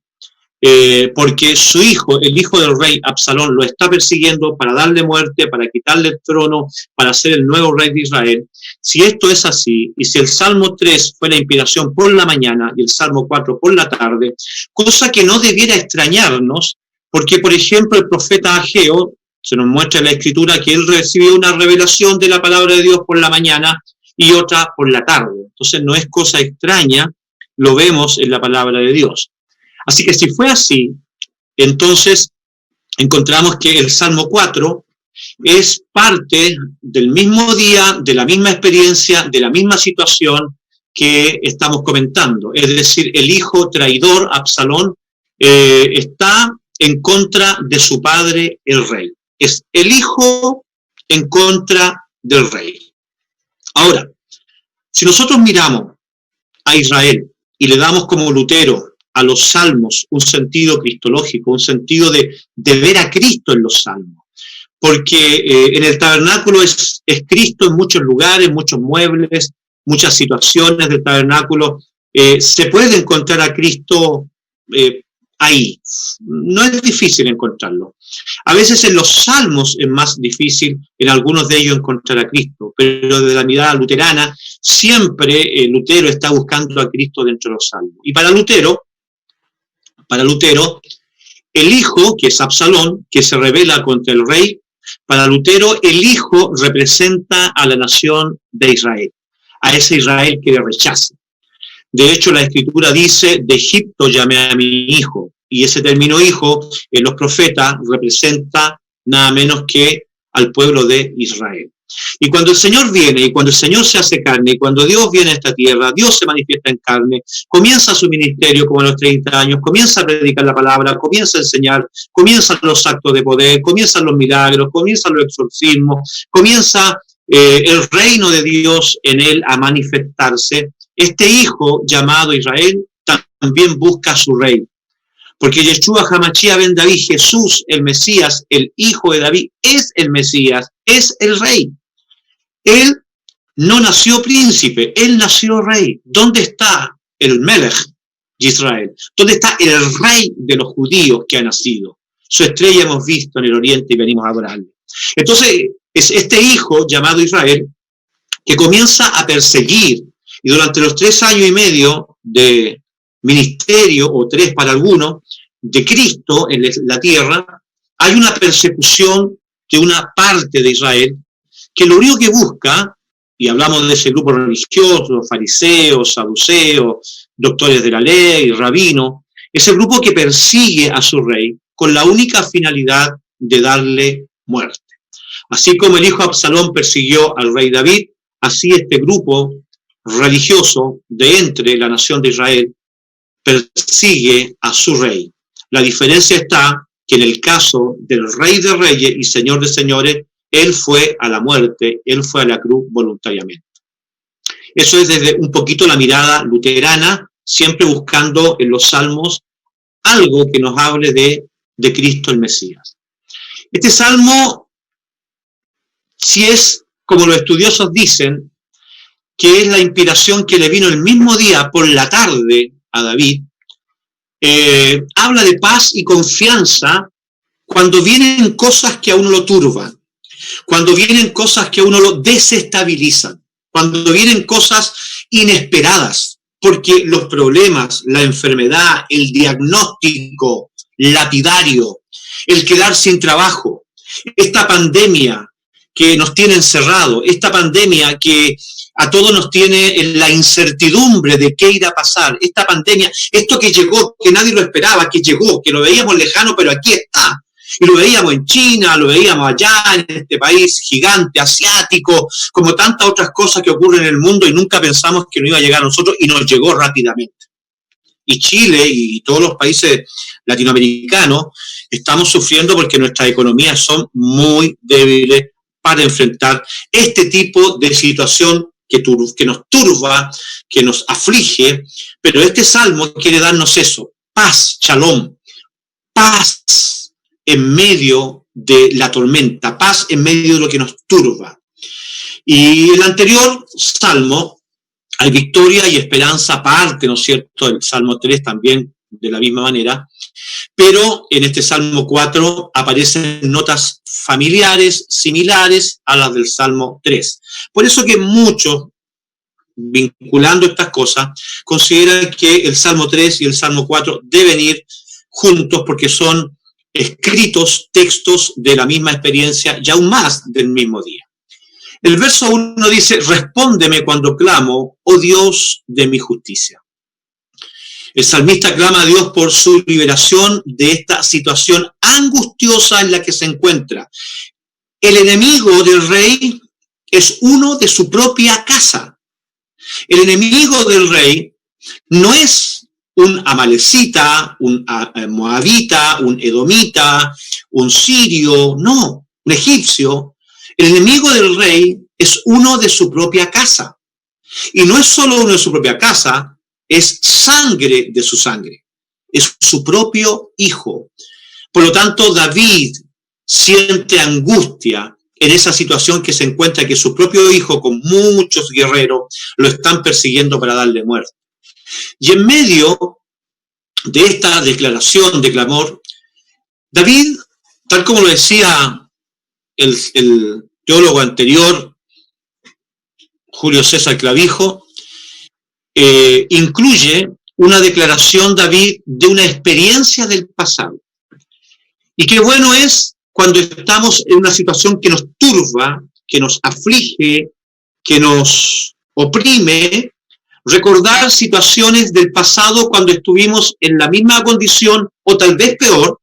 porque su hijo, el hijo del rey Absalón, lo está persiguiendo para darle muerte, para quitarle el trono, para ser el nuevo rey de Israel. Si esto es así, y si el Salmo 3 fue la inspiración por la mañana y el Salmo 4 por la tarde, cosa que no debiera extrañarnos, porque, por ejemplo, el profeta Ageo, se nos muestra en la Escritura que él recibió una revelación de la palabra de Dios por la mañana y otra por la tarde. Entonces no es cosa extraña, lo vemos en la palabra de Dios. Así que si fue así, entonces encontramos que el Salmo 4 es parte del mismo día, de la misma experiencia, de la misma situación que estamos comentando. Es decir, el hijo traidor, Absalón, está en contra de su padre, el rey. Es el hijo en contra del rey. Ahora, si nosotros miramos a Israel y le damos como Lutero a los salmos un sentido cristológico, un sentido de ver a Cristo en los salmos, porque en el tabernáculo es Cristo en muchos lugares, muchos muebles, muchas situaciones del tabernáculo, se puede encontrar a Cristo ahí. No es difícil encontrarlo. A veces en los salmos es más difícil en algunos de ellos encontrar a Cristo, pero desde la mirada luterana siempre Lutero está buscando a Cristo dentro de los salmos. Y para Lutero, el hijo, que es Absalón, que se rebela contra el rey, para Lutero el hijo representa a la nación de Israel, a ese Israel que le rechaza. De hecho, la Escritura dice, de Egipto llamé a mi hijo, y ese término hijo en los profetas representa nada menos que al pueblo de Israel. Y cuando el Señor viene, y cuando el Señor se hace carne, y cuando Dios viene a esta tierra, Dios se manifiesta en carne, comienza su ministerio como a los 30 años, comienza a predicar la palabra, comienza a enseñar, comienzan los actos de poder, comienzan los milagros, comienzan los exorcismos, comienza el reino de Dios en él a manifestarse. Este hijo llamado Israel también busca a su rey. Porque Yeshua Hamashia ben David, Jesús, el Mesías, el hijo de David, es el Mesías, es el rey. Él no nació príncipe, él nació rey. ¿Dónde está el Melech de Israel? ¿Dónde está el rey de los judíos que ha nacido? Su estrella hemos visto en el oriente y venimos a adorarle. Entonces, es este hijo llamado Israel que comienza a perseguir, y durante los 3 años y medio de ministerio, o 3 para algunos, de Cristo en la tierra, hay una persecución de una parte de Israel que lo único que busca, y hablamos de ese grupo religioso, fariseos, saduceos, doctores de la ley, rabinos, ese grupo que persigue a su rey con la única finalidad de darle muerte. Así como el hijo Absalón persiguió al rey David, así este grupo religioso de entre la nación de Israel persigue a su rey. La diferencia está que en el caso del Rey de Reyes y Señor de Señores, Él fue a la muerte, Él fue a la cruz voluntariamente. Eso es desde un poquito la mirada luterana, siempre buscando en los salmos algo que nos hable de Cristo el Mesías. Este salmo, si es, como los estudiosos dicen, que es la inspiración que le vino el mismo día por la tarde a David, habla de paz y confianza cuando vienen cosas que a uno lo turban, cuando vienen cosas que a uno lo desestabilizan, cuando vienen cosas inesperadas, porque los problemas, la enfermedad, el diagnóstico lapidario, el quedar sin trabajo, esta pandemia que nos tiene encerrados, esta pandemia que a todos nos tiene en la incertidumbre de qué irá a pasar, esta pandemia, esto que llegó, que nadie lo esperaba, que llegó, que lo veíamos lejano, pero aquí está. Y lo veíamos en China, lo veíamos allá, en este país gigante, asiático, como tantas otras cosas que ocurren en el mundo y nunca pensamos que no iba a llegar a nosotros y nos llegó rápidamente. Y Chile y todos los países latinoamericanos estamos sufriendo porque nuestras economías son muy débiles para enfrentar este tipo de situación que nos turba, que nos aflige, pero este salmo quiere darnos eso, paz, shalom, paz en medio de la tormenta, paz en medio de lo que nos turba. Y el anterior salmo, hay victoria y esperanza aparte, ¿no es cierto? El Salmo 3 también de la misma manera, pero en este Salmo 4 aparecen notas familiares, similares a las del Salmo 3. Por eso que muchos, vinculando estas cosas, consideran que el Salmo 3 y el Salmo 4 deben ir juntos porque son escritos, textos de la misma experiencia y aún más del mismo día. El verso 1 dice, respóndeme cuando clamo, oh Dios de mi justicia. El salmista clama a Dios por su liberación de esta situación angustiosa en la que se encuentra. El enemigo del rey es uno de su propia casa. El enemigo del rey no es un amalecita, un moabita, un edomita, un sirio, no, un egipcio. El enemigo del rey es uno de su propia casa. Y no es solo uno de su propia casa, es sangre de su sangre. Es su propio hijo. Por lo tanto, David siente angustia en esa situación que se encuentra, que su propio hijo, con muchos guerreros, lo están persiguiendo para darle muerte. Y en medio de esta declaración de clamor, David, tal como lo decía el teólogo anterior, Julio César Clavijo, incluye una declaración, David, de una experiencia del pasado. Y qué bueno es cuando estamos en una situación que nos turba, que nos aflige, que nos oprime, recordar situaciones del pasado cuando estuvimos en la misma condición o tal vez peor,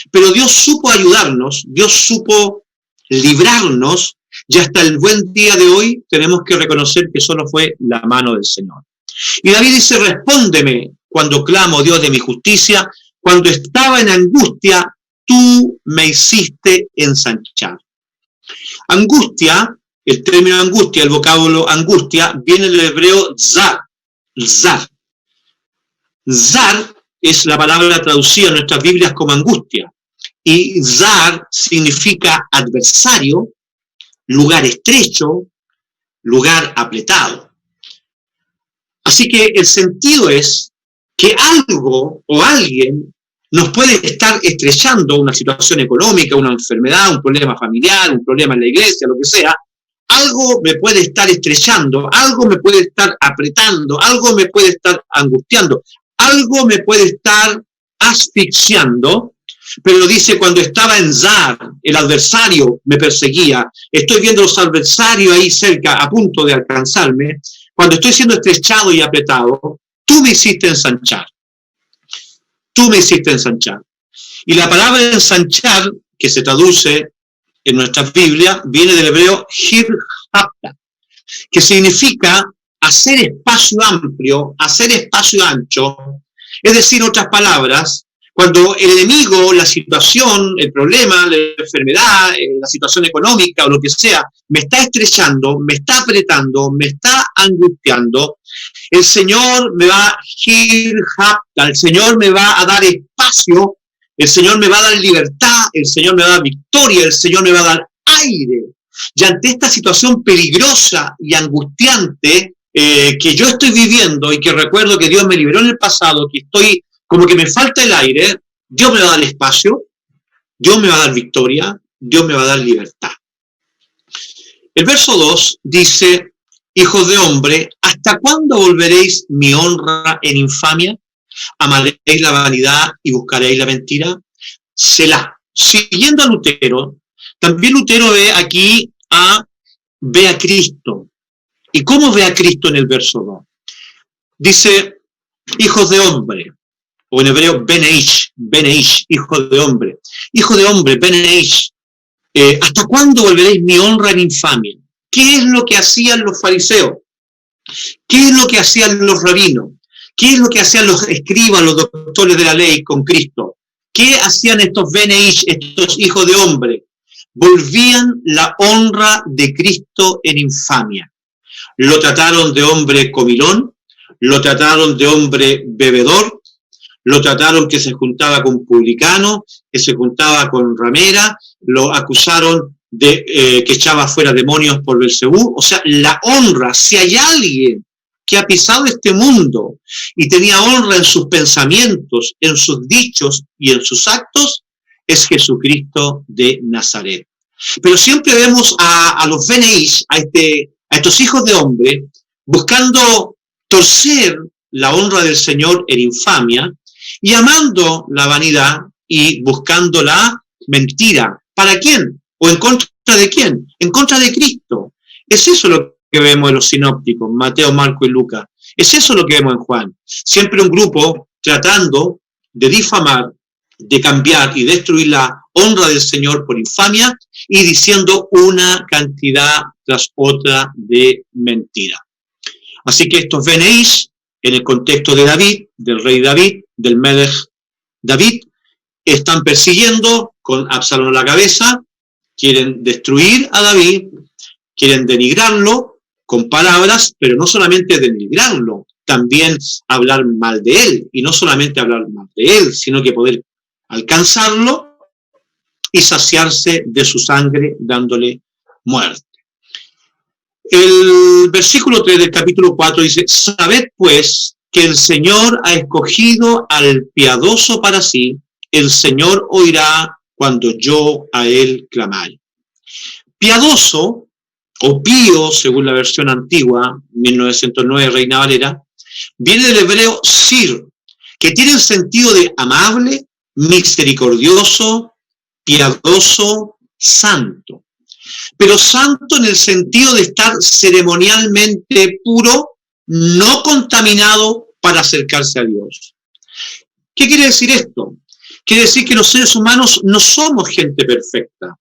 pero Dios supo ayudarnos, Dios supo librarnos, y hasta el buen día de hoy tenemos que reconocer que solo fue la mano del Señor. Y David dice, respóndeme cuando clamo, Dios de mi justicia, cuando estaba en angustia, tú me hiciste ensanchar. Angustia, el término angustia, el vocablo angustia, viene del hebreo zar. Zar. Zar es la palabra traducida en nuestras Biblias como angustia. Y zar significa adversario, lugar estrecho, lugar apretado. Así que el sentido es que algo o alguien nos puede estar estrechando, una situación económica, una enfermedad, un problema familiar, un problema en la iglesia, lo que sea. Algo me puede estar estrechando, algo me puede estar apretando, algo me puede estar angustiando, algo me puede estar asfixiando. Pero dice, cuando estaba en Zar, el adversario me perseguía, estoy viendo los adversarios ahí cerca, a punto de alcanzarme, cuando estoy siendo estrechado y apretado, tú me hiciste ensanchar. Tú me hiciste ensanchar. Y la palabra ensanchar, que se traduce en nuestra Biblia, viene del hebreo hir-hapta, que significa hacer espacio amplio, hacer espacio ancho. Es decir, en otras palabras, Cuando el enemigo, la situación, el problema, la enfermedad, la situación económica o lo que sea, me está estrechando, me está apretando, me está angustiando, el Señor me va a el Señor me va a dar espacio, el Señor me va a dar libertad, el Señor me va a dar victoria, el Señor me va a dar aire. Y ante esta situación peligrosa y angustiante que yo estoy viviendo y que recuerdo que Dios me liberó en el pasado, que estoy como que me falta el aire, Dios me va a dar espacio, Dios me va a dar victoria, Dios me va a dar libertad. El verso 2 dice, hijos de hombre, ¿hasta cuándo volveréis mi honra en infamia? ¿Amaréis la vanidad y buscaréis la mentira? Selah. Siguiendo a Lutero, también Lutero ve aquí ve a Cristo. ¿Y cómo ve a Cristo en el verso 2? Dice, hijos de hombre, o en hebreo, beneish, hijo de hombre. Hijo de hombre, beneish, ¿hasta cuándo volveréis mi honra en infamia? ¿Qué es lo que hacían los fariseos? ¿Qué es lo que hacían los rabinos? ¿Qué es lo que hacían los escribas, los doctores de la ley con Cristo? ¿Qué hacían estos beneish, estos hijos de hombre? Volvían la honra de Cristo en infamia. Lo trataron de hombre comilón, lo trataron de hombre bebedor, lo trataron que se juntaba con publicanos, que se juntaba con ramera, lo acusaron de que echaba fuera demonios por Belcebú. O sea, la honra, si hay alguien que ha pisado este mundo y tenía honra en sus pensamientos, en sus dichos y en sus actos, es Jesucristo de Nazaret. Pero siempre vemos a los beneish, a estos hijos de hombre, buscando torcer la honra del Señor en infamia y amando la vanidad y buscando la mentira. ¿Para quién? ¿O en contra de quién? En contra de Cristo. Es eso lo que vemos en los sinópticos, Mateo, Marco y Lucas. Es eso lo que vemos en Juan. Siempre un grupo tratando de difamar, de cambiar y destruir la honra del Señor por infamia y diciendo una cantidad tras otra de mentira. Así que estos beneish, en el contexto de David, del rey David, del Melech David, están persiguiendo con Absalón a la cabeza, quieren destruir a David, quieren denigrarlo con palabras, pero no solamente denigrarlo, también hablar mal de él, y no solamente hablar mal de él, sino que poder alcanzarlo y saciarse de su sangre dándole muerte. El versículo 3 del capítulo 4 dice, sabed pues que el Señor ha escogido al piadoso para sí, el Señor oirá cuando yo a él clamare. Piadoso, o pío, según la versión antigua, 1909, Reina Valera, viene del hebreo sir, que tiene el sentido de amable, misericordioso, piadoso, santo. Pero santo en el sentido de estar ceremonialmente puro, no contaminado para acercarse a Dios. ¿Qué quiere decir esto? Quiere decir que los seres humanos no somos gente perfecta.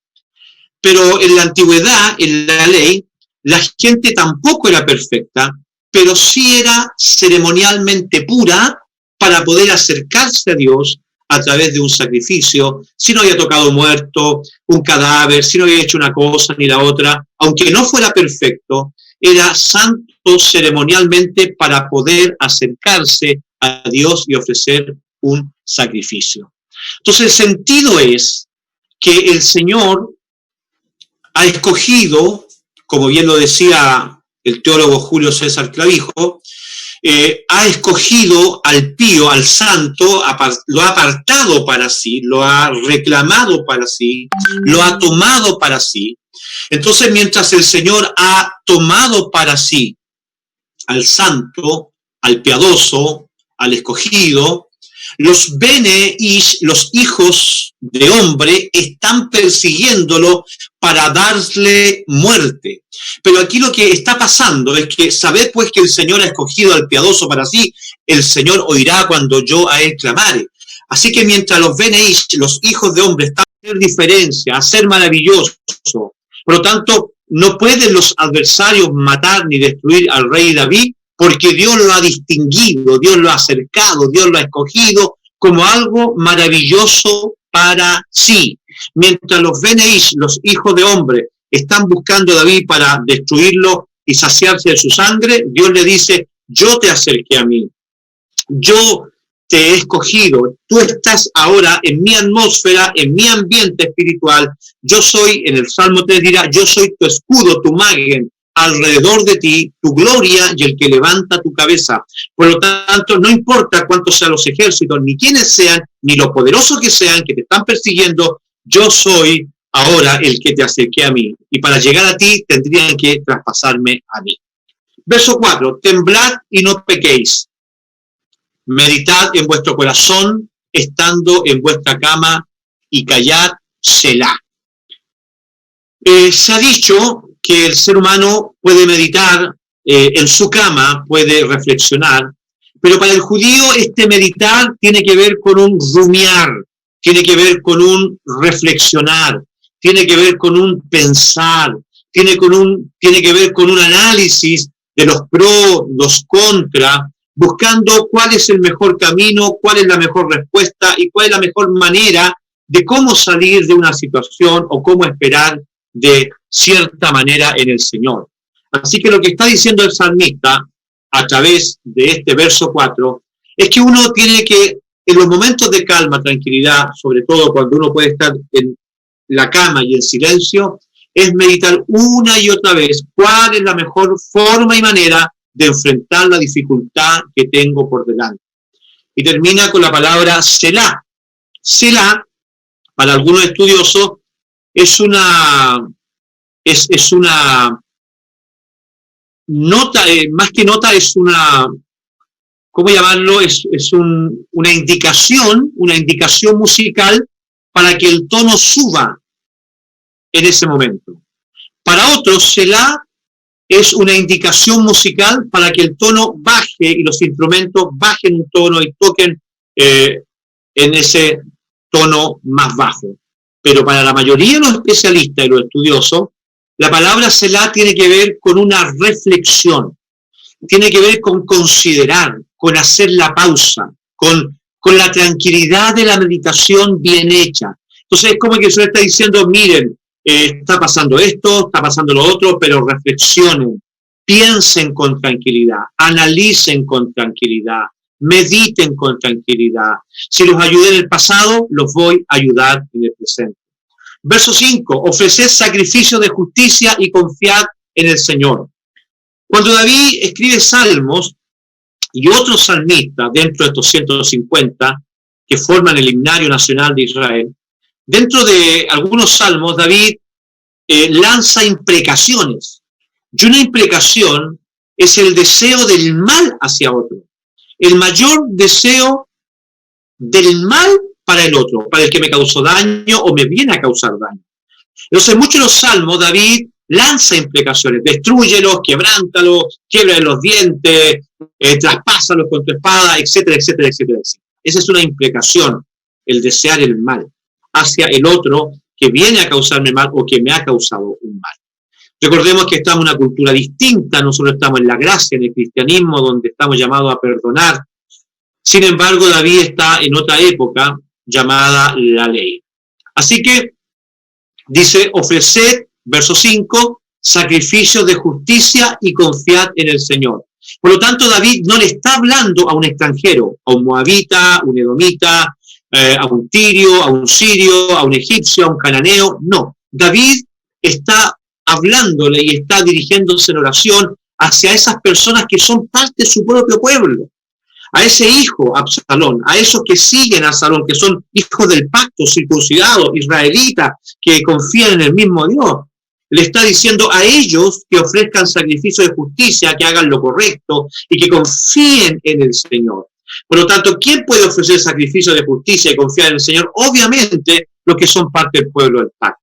Pero en la antigüedad, en la ley, la gente tampoco era perfecta, pero sí era ceremonialmente pura para poder acercarse a Dios a través de un sacrificio, si no había tocado muerto, un cadáver, si no había hecho una cosa ni la otra, aunque no fuera perfecto, era santo ceremonialmente para poder acercarse a Dios y ofrecer un sacrificio. Entonces el sentido es que el Señor ha escogido, como bien lo decía el teólogo Julio César Clavijo, ha escogido al pío, al santo, lo ha apartado para sí, lo ha reclamado para sí, lo ha tomado para sí. Entonces, mientras el Señor ha tomado para sí al santo, al piadoso, al escogido, los beneish, los hijos de hombre, están persiguiéndolo para darle muerte. Pero aquí lo que está pasando es que sabed pues que el Señor ha escogido al piadoso para sí, el Señor oirá cuando yo a él clamare. Así que mientras los beneish, los hijos de hombre, están a hacer diferencia, a ser maravilloso, por lo tanto, no pueden los adversarios matar ni destruir al rey David, porque Dios lo ha distinguido, Dios lo ha acercado, Dios lo ha escogido como algo maravilloso para sí. Mientras los Beneish, los hijos de hombre, están buscando a David para destruirlo y saciarse de su sangre, Dios le dice, yo te acerqué a mí, yo te he escogido, tú estás ahora en mi atmósfera, en mi ambiente espiritual, yo soy, en el Salmo 3 dirá, yo soy tu escudo, tu maguen, alrededor de ti, tu gloria y el que levanta tu cabeza. Por lo tanto, no importa cuántos sean los ejércitos, ni quiénes sean, ni lo poderosos que sean, que te están persiguiendo, yo soy ahora el que te acerqué a mí. Y para llegar a ti, tendrían que traspasarme a mí. Verso 4, temblad y no pequéis. Meditad en vuestro corazón, estando en vuestra cama, y callad, Selah. Se ha dicho que el ser humano puede meditar en su cama, puede reflexionar, pero para el judío este meditar tiene que ver con un rumiar, tiene que ver con un reflexionar, tiene que ver con un pensar, tiene que ver con un análisis de los pros, los contras, buscando cuál es el mejor camino, cuál es la mejor respuesta y cuál es la mejor manera de cómo salir de una situación o cómo esperar de cierta manera en el Señor. Así que lo que está diciendo el salmista a través de este verso 4 es que uno tiene que, en los momentos de calma, tranquilidad, sobre todo cuando uno puede estar en la cama y en silencio, es meditar una y otra vez cuál es la mejor forma y manera de enfrentar la dificultad que tengo por delante. Y termina con la palabra Selah. Selah, para algunos estudiosos, es una nota, más que nota, es una, ¿cómo llamarlo? Una indicación musical para que el tono suba en ese momento. Para otros, Selah es una indicación musical para que el tono baje y los instrumentos bajen un tono y toquen en ese tono más bajo. Pero para la mayoría de los especialistas y los estudiosos, la palabra Selah tiene que ver con una reflexión, tiene que ver con considerar, con hacer la pausa, con la tranquilidad de la meditación bien hecha. Entonces es como que se le está diciendo, miren, está pasando esto, está pasando lo otro, pero reflexionen, piensen con tranquilidad, analicen con tranquilidad, mediten con tranquilidad. Si los ayudé en el pasado, los voy a ayudar en el presente. Verso 5, ofreced sacrificio de justicia y confiad en el Señor. Cuando David escribe salmos y otros salmistas dentro de estos 150 que forman el himnario nacional de Israel, dentro de algunos salmos David lanza imprecaciones. Y una imprecación es el deseo del mal hacia otro. El mayor deseo del mal para el otro, para el que me causó daño o me viene a causar daño. Entonces, en muchos de los salmos, David lanza imprecaciones, destrúyelos, quebrántalos, quiebre los dientes, traspásalos con tu espada, etcétera, etcétera, etcétera, etcétera. Esa es una imprecación, el desear el mal hacia el otro que viene a causarme mal o que me ha causado un mal. Recordemos que estamos en una cultura distinta, nosotros estamos en la gracia, en el cristianismo, donde estamos llamados a perdonar. Sin embargo, David está en otra época llamada la ley. Así que dice, ofreced, verso 5, sacrificios de justicia y confiad en el Señor. Por lo tanto, David no le está hablando a un extranjero, a un moabita, a un edomita, a un tirio, a un sirio, a un egipcio, a un cananeo. No, David está hablándole y está dirigiéndose en oración hacia esas personas que son parte de su propio pueblo. A ese hijo, Absalón, a esos que siguen a Absalón, que son hijos del pacto, circuncidados, israelitas, que confían en el mismo Dios. Le está diciendo a ellos que ofrezcan sacrificio de justicia, que hagan lo correcto y que confíen en el Señor. Por lo tanto, ¿quién puede ofrecer sacrificio de justicia y confiar en el Señor? Obviamente, los que son parte del pueblo del pacto.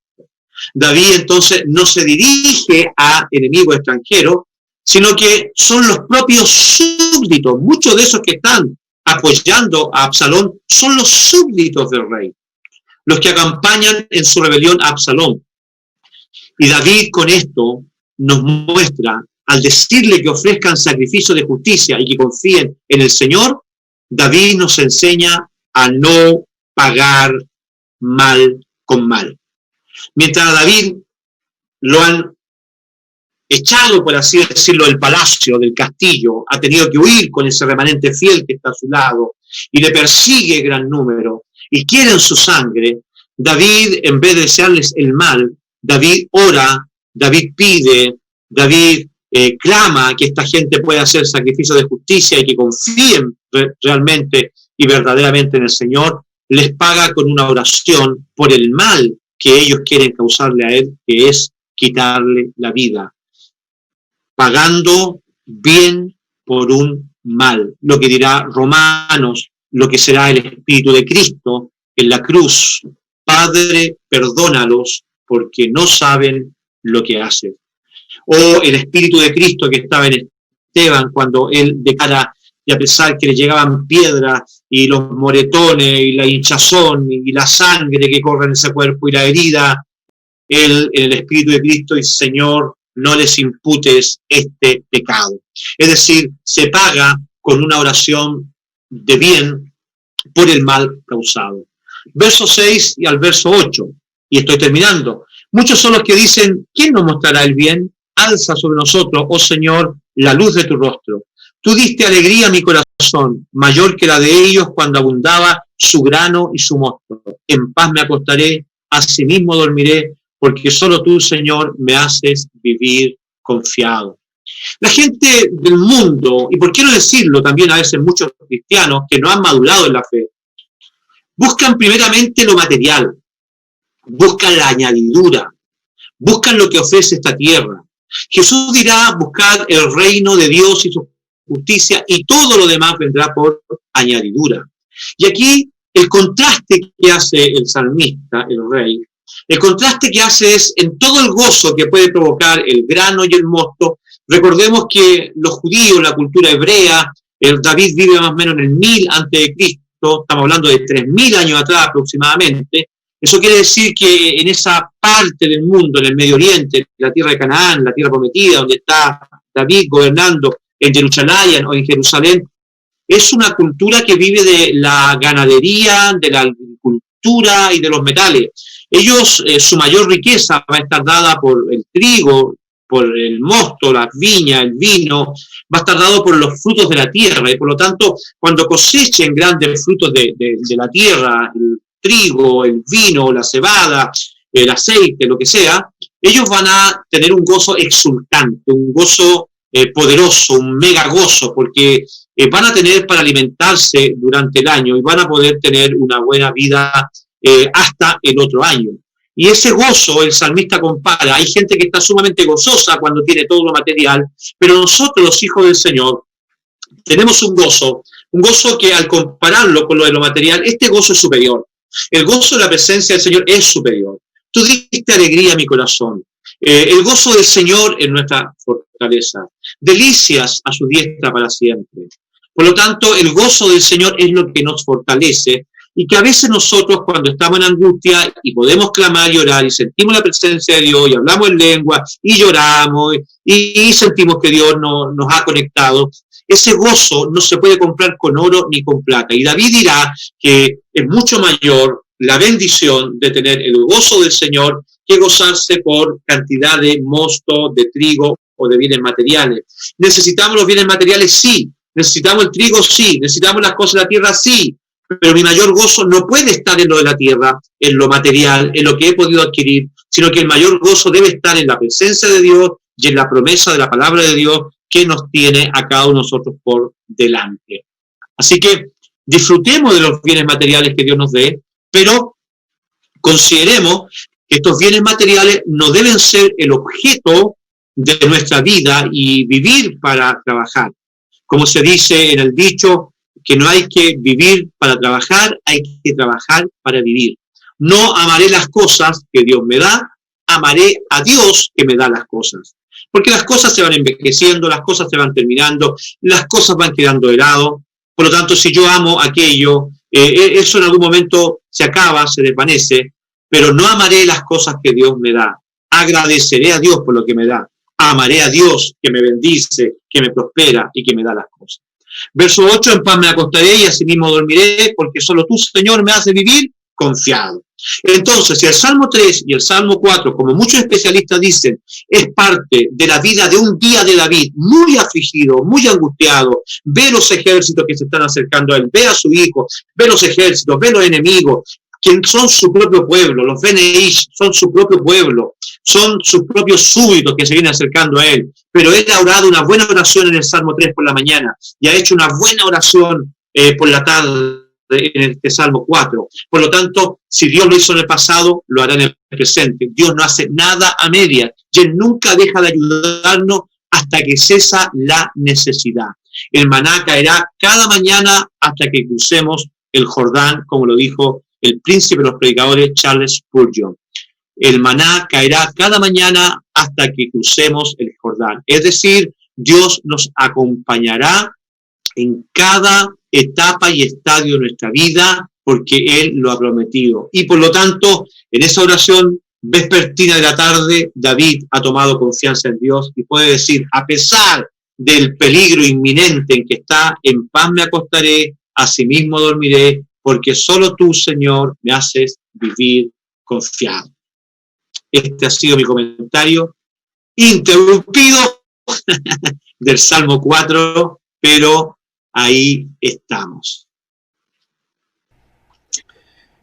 David, entonces, no se dirige a enemigos extranjeros, sino que son los propios súbditos. Muchos de esos que están apoyando a Absalón son los súbditos del rey, los que acompañan en su rebelión a Absalón. Y David con esto nos muestra, al decirle que ofrezcan sacrificio de justicia y que confíen en el Señor, David nos enseña a no pagar mal con mal. Mientras a David lo han echado, por así decirlo, del palacio, del castillo, ha tenido que huir con ese remanente fiel que está a su lado, y le persigue gran número, y quieren su sangre. David, en vez de desearles el mal, David ora, David pide, David clama que esta gente pueda hacer sacrificio de justicia y que confíen realmente y verdaderamente en el Señor. Les paga con una oración por el mal que ellos quieren causarle a él, que es quitarle la vida, pagando bien por un mal, lo que dirá Romanos, lo que será el Espíritu de Cristo en la cruz. Padre, perdónalos porque no saben lo que hacen. O el Espíritu de Cristo que estaba en Esteban cuando él declara, y a pesar que le llegaban piedras y los moretones y la hinchazón y la sangre que corre en ese cuerpo y la herida, él en el Espíritu de Cristo dice, Señor, no les imputes este pecado. Es decir, se paga con una oración de bien por el mal causado. Verso 6 y al verso 8, y estoy terminando. Muchos son los que dicen, ¿quién nos mostrará el bien? Alza sobre nosotros, oh Señor, la luz de tu rostro. Tú diste alegría a mi corazón, mayor que la de ellos cuando abundaba su grano y su mosto. En paz me acostaré, asimismo dormiré, porque solo tú, Señor, me haces vivir confiado. La gente del mundo, y por qué no decirlo también a veces muchos cristianos que no han madurado en la fe, buscan primeramente lo material, buscan la añadidura, buscan lo que ofrece esta tierra. Jesús dirá, buscad el reino de Dios y su justicia, y todo lo demás vendrá por añadidura. Y aquí el contraste que hace el salmista, el rey, el contraste que hace es en todo el gozo que puede provocar el grano y el mosto. Recordemos que los judíos, la cultura hebrea, David vive más o menos en el 1000 a.C., estamos hablando de 3000 años atrás aproximadamente. Eso quiere decir que en esa parte del mundo, en el Medio Oriente, la tierra de Canaán, la tierra prometida, donde está David gobernando en Jerusalén o en Jerusalén, es una cultura que vive de la ganadería, de la agricultura y de los metales. Ellos, su mayor riqueza va a estar dada por el trigo, por el mosto, las viñas, el vino, va a estar dado por los frutos de la tierra, y por lo tanto, cuando cosechen grandes frutos de la tierra, el trigo, el vino, la cebada, el aceite, lo que sea, ellos van a tener un gozo exultante, un gozo poderoso, un mega gozo, porque van a tener para alimentarse durante el año y van a poder tener una buena vida hasta el otro año. Y ese gozo el salmista compara. Hay gente que está sumamente gozosa cuando tiene todo lo material, pero nosotros, los hijos del Señor, tenemos un gozo que al compararlo con lo de lo material, este gozo es superior. El gozo de la presencia del Señor es superior. Tú diste alegría a mi corazón. El gozo del Señor es nuestra fortaleza. Delicias a su diestra para siempre. Por lo tanto, el gozo del Señor es lo que nos fortalece, y que a veces nosotros cuando estamos en angustia y podemos clamar y orar y sentimos la presencia de Dios y hablamos en lengua y lloramos y sentimos que Dios nos ha conectado, ese gozo no se puede comprar con oro ni con plata. Y David dirá que es mucho mayor la bendición de tener el gozo del Señor que gozarse por cantidad de mosto, de trigo o de bienes materiales. ¿Necesitamos los bienes materiales? Sí. ¿Necesitamos el trigo? Sí. ¿Necesitamos las cosas de la tierra? Sí. Pero mi mayor gozo no puede estar en lo de la tierra, en lo material, en lo que he podido adquirir, sino que el mayor gozo debe estar en la presencia de Dios y en la promesa de la palabra de Dios que nos tiene a cada uno de nosotros por delante. Así que disfrutemos de los bienes materiales que Dios nos dé, pero consideremos que estos bienes materiales no deben ser el objeto de nuestra vida y vivir para trabajar. Como se dice en el dicho, que no hay que vivir para trabajar, hay que trabajar para vivir. No amaré las cosas que Dios me da, amaré a Dios que me da las cosas. Porque las cosas se van envejeciendo, las cosas se van terminando, las cosas van quedando de lado. Por lo tanto, si yo amo aquello, eso en algún momento se acaba, se desvanece, pero no amaré las cosas que Dios me da. Agradeceré a Dios por lo que me da. Amaré a Dios que me bendice, que me prospera y que me da las cosas. Verso 8, en paz me acostaré y asimismo dormiré, porque solo tú, Señor, me haces vivir confiado. Entonces, si el Salmo 3 y el Salmo 4, como muchos especialistas dicen, es parte de la vida de un día de David, muy afligido, muy angustiado, ve los ejércitos que se están acercando a él, ve a su hijo, ve los ejércitos, ve los enemigos, que son su propio pueblo, los Beneish son su propio pueblo, son sus propios súbditos que se vienen acercando a él. Pero él ha orado una buena oración en el Salmo 3 por la mañana y ha hecho una buena oración por la tarde en este Salmo 4. Por lo tanto, si Dios lo hizo en el pasado, lo hará en el presente. Dios no hace nada a medias y Él nunca deja de ayudarnos hasta que cesa la necesidad. El maná caerá cada mañana hasta que crucemos el Jordán, como lo dijo el príncipe de los predicadores Charles Spurgeon. El maná caerá cada mañana hasta que crucemos el Jordán. Es decir, Dios nos acompañará en cada etapa y estadio de nuestra vida, porque Él lo ha prometido. Y por lo tanto, en esa oración vespertina de la tarde, David ha tomado confianza en Dios y puede decir, a pesar del peligro inminente en que está, en paz me acostaré, asimismo dormiré, porque solo tú, Señor, me haces vivir confiado. Este ha sido mi comentario interrumpido del Salmo 4, pero ahí estamos.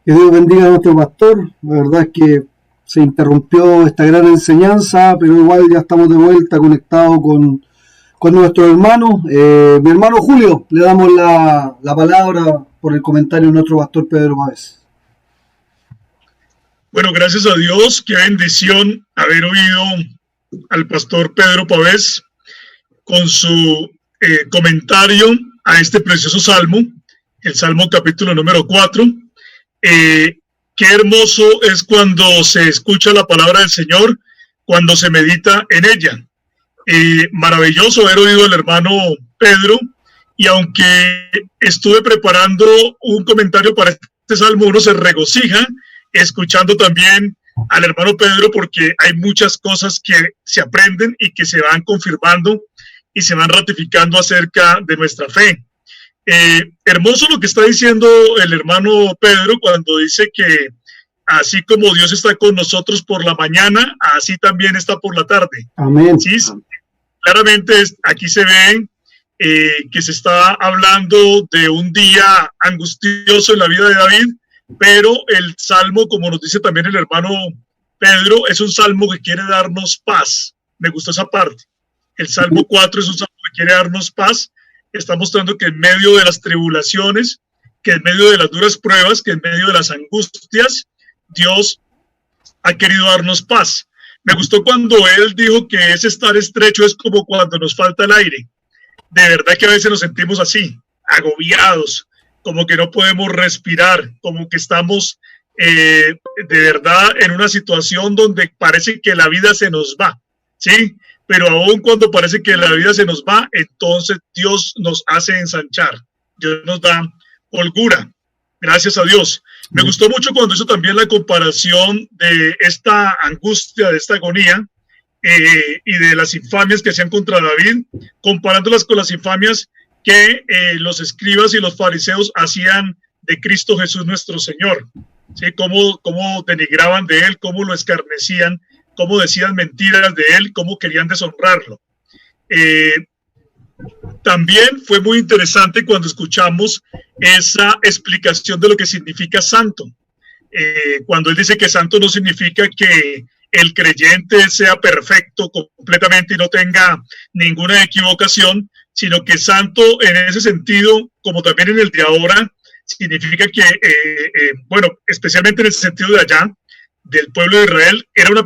Que Dios bendiga a nuestro pastor. La verdad es que se interrumpió esta gran enseñanza, pero igual ya estamos de vuelta conectados con nuestros hermanos. Mi hermano Julio, le damos la palabra por el comentario de nuestro pastor Pedro Pavés. Bueno, gracias a Dios, qué bendición haber oído al pastor Pedro Pavés con su comentario a este precioso salmo, el Salmo capítulo número 4. Qué hermoso es cuando se escucha la palabra del Señor, cuando se medita en ella. Maravilloso haber oído al hermano Pedro, y aunque estuve preparando un comentario para este salmo, uno se regocija escuchando también al hermano Pedro, porque hay muchas cosas que se aprenden y que se van confirmando y se van ratificando acerca de nuestra fe. Hermoso lo que está diciendo el hermano Pedro cuando dice que así como Dios está con nosotros por la mañana, así también está por la tarde. Amén. Sí, claramente aquí se ve que se está hablando de un día angustioso en la vida de David, pero el salmo, como nos dice también el hermano Pedro, es un salmo que quiere darnos paz. Me gustó esa parte. El Salmo 4 es un salmo que quiere darnos paz. Está mostrando que en medio de las tribulaciones, que en medio de las duras pruebas, que en medio de las angustias, Dios ha querido darnos paz. Me gustó cuando él dijo que ese estar estrecho es como cuando nos falta el aire. De verdad que a veces nos sentimos así, agobiados, como que no podemos respirar, como que estamos de verdad en una situación donde parece que la vida se nos va, ¿sí? Pero aún cuando parece que la vida se nos va, entonces Dios nos hace ensanchar, Dios nos da holgura, gracias a Dios. Me gustó mucho cuando hizo también la comparación de esta angustia, de esta agonía, y de las infamias que hacían contra David, comparándolas con las infamias que los escribas y los fariseos hacían de Cristo Jesús nuestro Señor, ¿sí? Cómo denigraban de él, cómo lo escarnecían, cómo decían mentiras de él, cómo querían deshonrarlo. También fue muy interesante cuando escuchamos esa explicación de lo que significa santo. Cuando él dice que santo no significa que el creyente sea perfecto completamente y no tenga ninguna equivocación, sino que santo en ese sentido, como también en el de ahora, significa que, bueno, especialmente en el sentido de allá, del pueblo de Israel, era una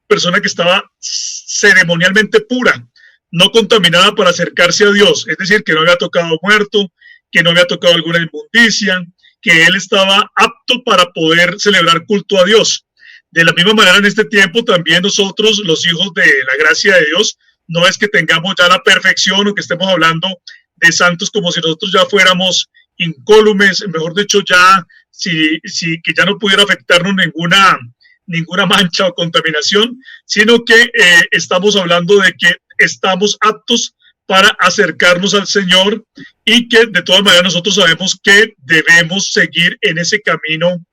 persona que estaba ceremonialmente pura, no contaminada para acercarse a Dios, es decir, que no había tocado muerto, que no había tocado alguna inmundicia, que él estaba apto para poder celebrar culto a Dios. De la misma manera, en este tiempo también nosotros, los hijos de la gracia de Dios, no es que tengamos ya la perfección o que estemos hablando de santos como si nosotros ya fuéramos incólumes, mejor dicho, ya que ya no pudiera afectarnos ninguna mancha o contaminación, sino que estamos hablando de que estamos aptos para acercarnos al Señor, y que de todas maneras nosotros sabemos que debemos seguir en ese camino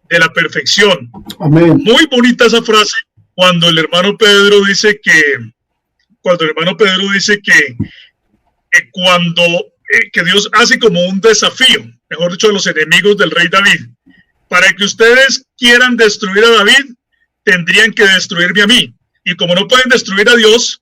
de la perfección. Amén. Muy bonita esa frase cuando el hermano Pedro dice que que Dios hace como un desafío, mejor dicho, a los enemigos del rey David. Para que ustedes quieran destruir a David, tendrían que destruirme a mí. Y como no pueden destruir a Dios,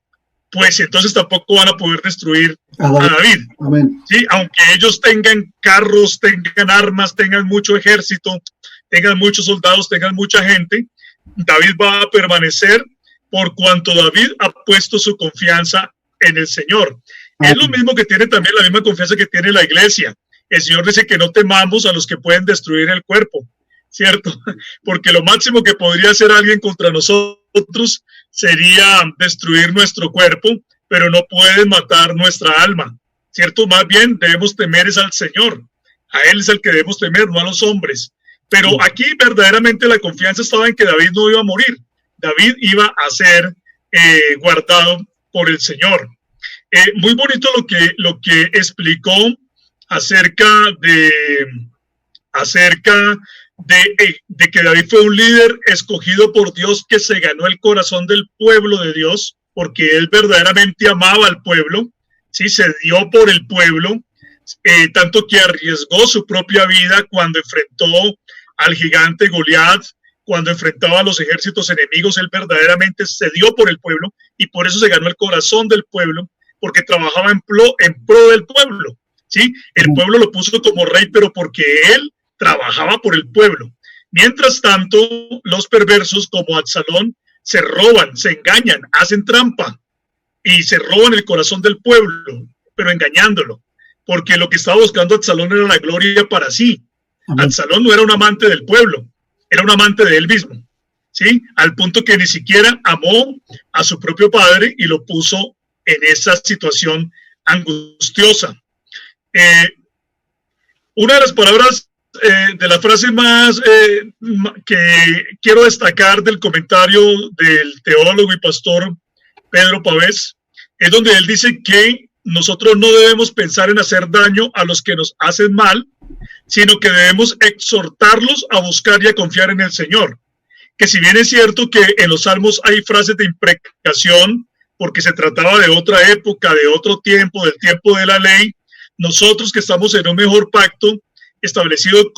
pues entonces tampoco van a poder destruir a David. Amén. ¿Sí? Aunque ellos tengan carros, tengan armas, tengan mucho ejército, tengan muchos soldados, tengan mucha gente, David va a permanecer por cuanto David ha puesto su confianza en el Señor. Es lo mismo que tiene también la misma confianza que tiene la iglesia. El Señor dice que no temamos a los que pueden destruir el cuerpo, ¿cierto? Porque lo máximo que podría hacer alguien contra nosotros sería destruir nuestro cuerpo, pero no puede matar nuestra alma, ¿cierto? Más bien debemos temer es al Señor. A Él es el que debemos temer, no a los hombres. Pero aquí verdaderamente la confianza estaba en que David no iba a morir. David iba a ser guardado por el Señor. Muy bonito lo que explicó acerca de que David fue un líder escogido por Dios, que se ganó el corazón del pueblo de Dios, porque él verdaderamente amaba al pueblo, ¿sí? Se dio por el pueblo, tanto que arriesgó su propia vida cuando enfrentó al gigante Goliat, cuando enfrentaba a los ejércitos enemigos. Él verdaderamente se dio por el pueblo, y por eso se ganó el corazón del pueblo, porque trabajaba en pro del pueblo, ¿sí? El pueblo lo puso como rey, pero porque él trabajaba por el pueblo. Mientras tanto, los perversos como Absalón se roban, se engañan, hacen trampa y se roban el corazón del pueblo, pero engañándolo, porque lo que estaba buscando Absalón era la gloria para sí. Amén. Absalón no era un amante del pueblo, era un amante de él mismo, ¿sí? Al punto que ni siquiera amó a su propio padre y lo puso en esa situación angustiosa. Una de las palabras de la frase más que quiero destacar del comentario del teólogo y pastor Pedro Pavés es donde él dice que nosotros no debemos pensar en hacer daño a los que nos hacen mal, sino que debemos exhortarlos a buscar y a confiar en el Señor. Que si bien es cierto que en los salmos hay frases de imprecación, porque se trataba de otra época, de otro tiempo, del tiempo de la ley, nosotros que estamos en un mejor pacto, establecido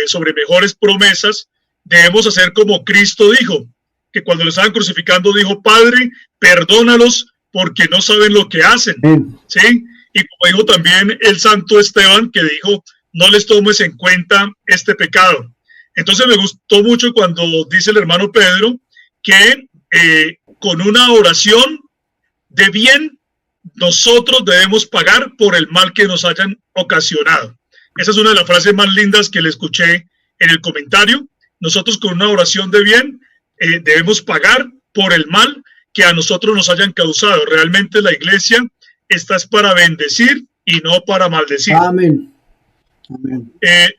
sobre mejores promesas, debemos hacer como Cristo dijo, que cuando lo estaban crucificando dijo: Padre, perdónalos porque no saben lo que hacen, ¿sí? Y como dijo también el santo Esteban, que dijo: no les tomes en cuenta este pecado. Entonces me gustó mucho cuando dice el hermano Pedro que con una oración de bien nosotros debemos pagar por el mal que nos hayan ocasionado. Esa es una de las frases más lindas que le escuché en el comentario. Nosotros con una oración de bien debemos pagar por el mal que a nosotros nos hayan causado. Realmente la iglesia está para bendecir y no para maldecir. Amén. Amén.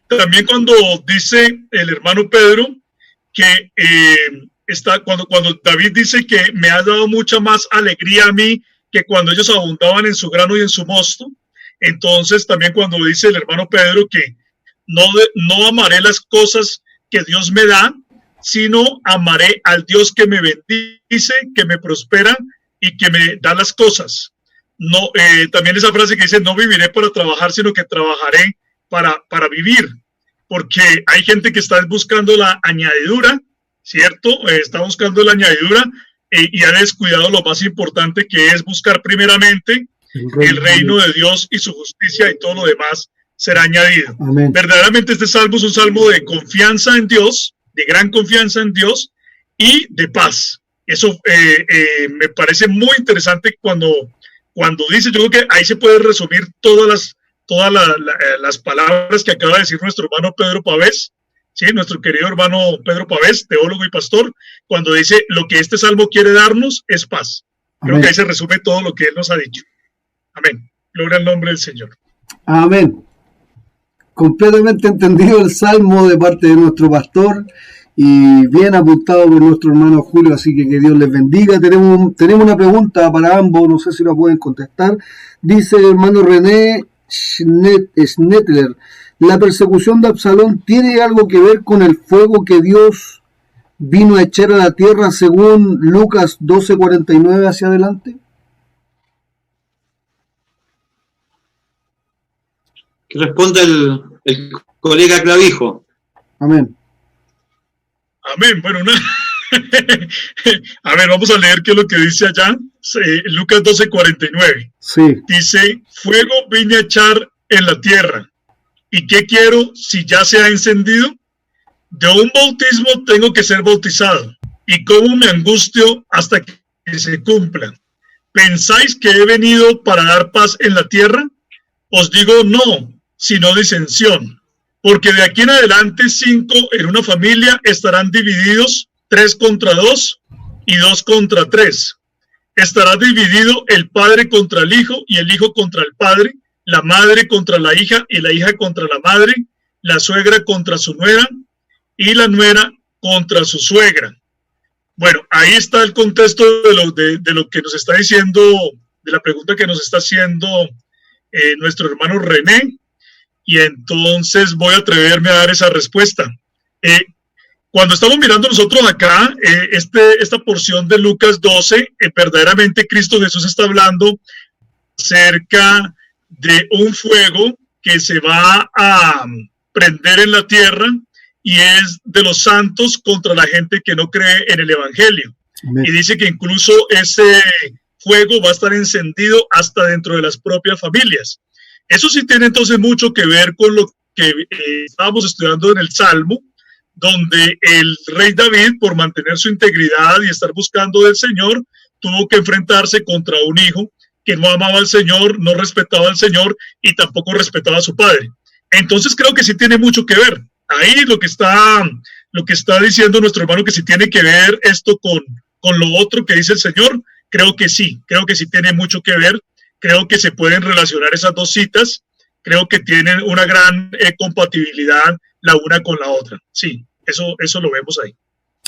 También cuando dice el hermano Pedro que cuando David dice que me ha dado mucha más alegría a mí que cuando ellos abundaban en su grano y en su mosto, entonces también cuando dice el hermano Pedro que no amaré las cosas que Dios me da, sino amaré al Dios que me bendice, que me prospera y que me da las cosas. No, también esa frase que dice: no viviré para trabajar, sino que trabajaré para vivir, porque hay gente que está buscando la añadidura, ¿cierto? Está buscando la añadidura y ha descuidado lo más importante, que es buscar primeramente el reino de Dios y su justicia, y todo lo demás será añadido. Amén. Verdaderamente este salmo es un salmo de confianza en Dios, de gran confianza en Dios y de paz. Eso me parece muy interesante cuando dice. Yo creo que ahí se puede resumir todas las palabras que acaba de decir nuestro hermano Pedro Pavés, ¿sí? Nuestro querido hermano Pedro Pavés, teólogo y pastor, cuando dice: lo que este salmo quiere darnos es paz. Creo que ahí se resume todo lo que él nos ha dicho. Amén. Gloria al nombre del Señor. Amén. Completamente entendido el salmo de parte de nuestro pastor, y bien apuntado por nuestro hermano Julio, así que Dios les bendiga. Tenemos una pregunta para ambos, no sé si la pueden contestar. Dice el hermano René Schnettler, ¿la persecución de Absalón tiene algo que ver con el fuego que Dios vino a echar a la tierra según Lucas 12:49 hacia adelante? Que responda el colega Clavijo. Amén. Amén. Bueno, a ver, vamos a leer qué es lo que dice allá. Lucas 12:49. Sí. Dice, fuego vine a echar en la tierra. ¿Y qué quiero si ya se ha encendido? De un bautismo tengo que ser bautizado. ¿Y cómo me angustio hasta que se cumpla? ¿Pensáis que he venido para dar paz en la tierra? Os digo no, sino disensión. Porque de aquí en adelante 5 en una familia estarán divididos, 3 contra 2 y 2 contra 3. Estará dividido el padre contra el hijo y el hijo contra el padre, la madre contra la hija y la hija contra la madre, la suegra contra su nuera y la nuera contra su suegra. Bueno, ahí está el contexto de lo que nos está diciendo, de la pregunta que nos está haciendo nuestro hermano René. Y entonces voy a atreverme a dar esa respuesta. Cuando estamos mirando nosotros acá, esta porción de Lucas 12, verdaderamente Cristo Jesús está hablando acerca de un fuego que se va a prender en la tierra y es de los santos contra la gente que no cree en el Evangelio. Amén. Y dice que incluso ese fuego va a estar encendido hasta dentro de las propias familias. Eso sí tiene entonces mucho que ver con lo que estábamos estudiando en el Salmo, donde el rey David, por mantener su integridad y estar buscando del Señor, tuvo que enfrentarse contra un hijo que no amaba al Señor, no respetaba al Señor y tampoco respetaba a su padre. Entonces creo que sí tiene mucho que ver. Ahí lo que está diciendo nuestro hermano, que sí tiene que ver esto con lo otro que dice el Señor, creo que sí tiene mucho que ver. Creo que se pueden relacionar esas dos citas. Creo que tienen una gran compatibilidad la una con la otra. Sí, eso lo vemos ahí.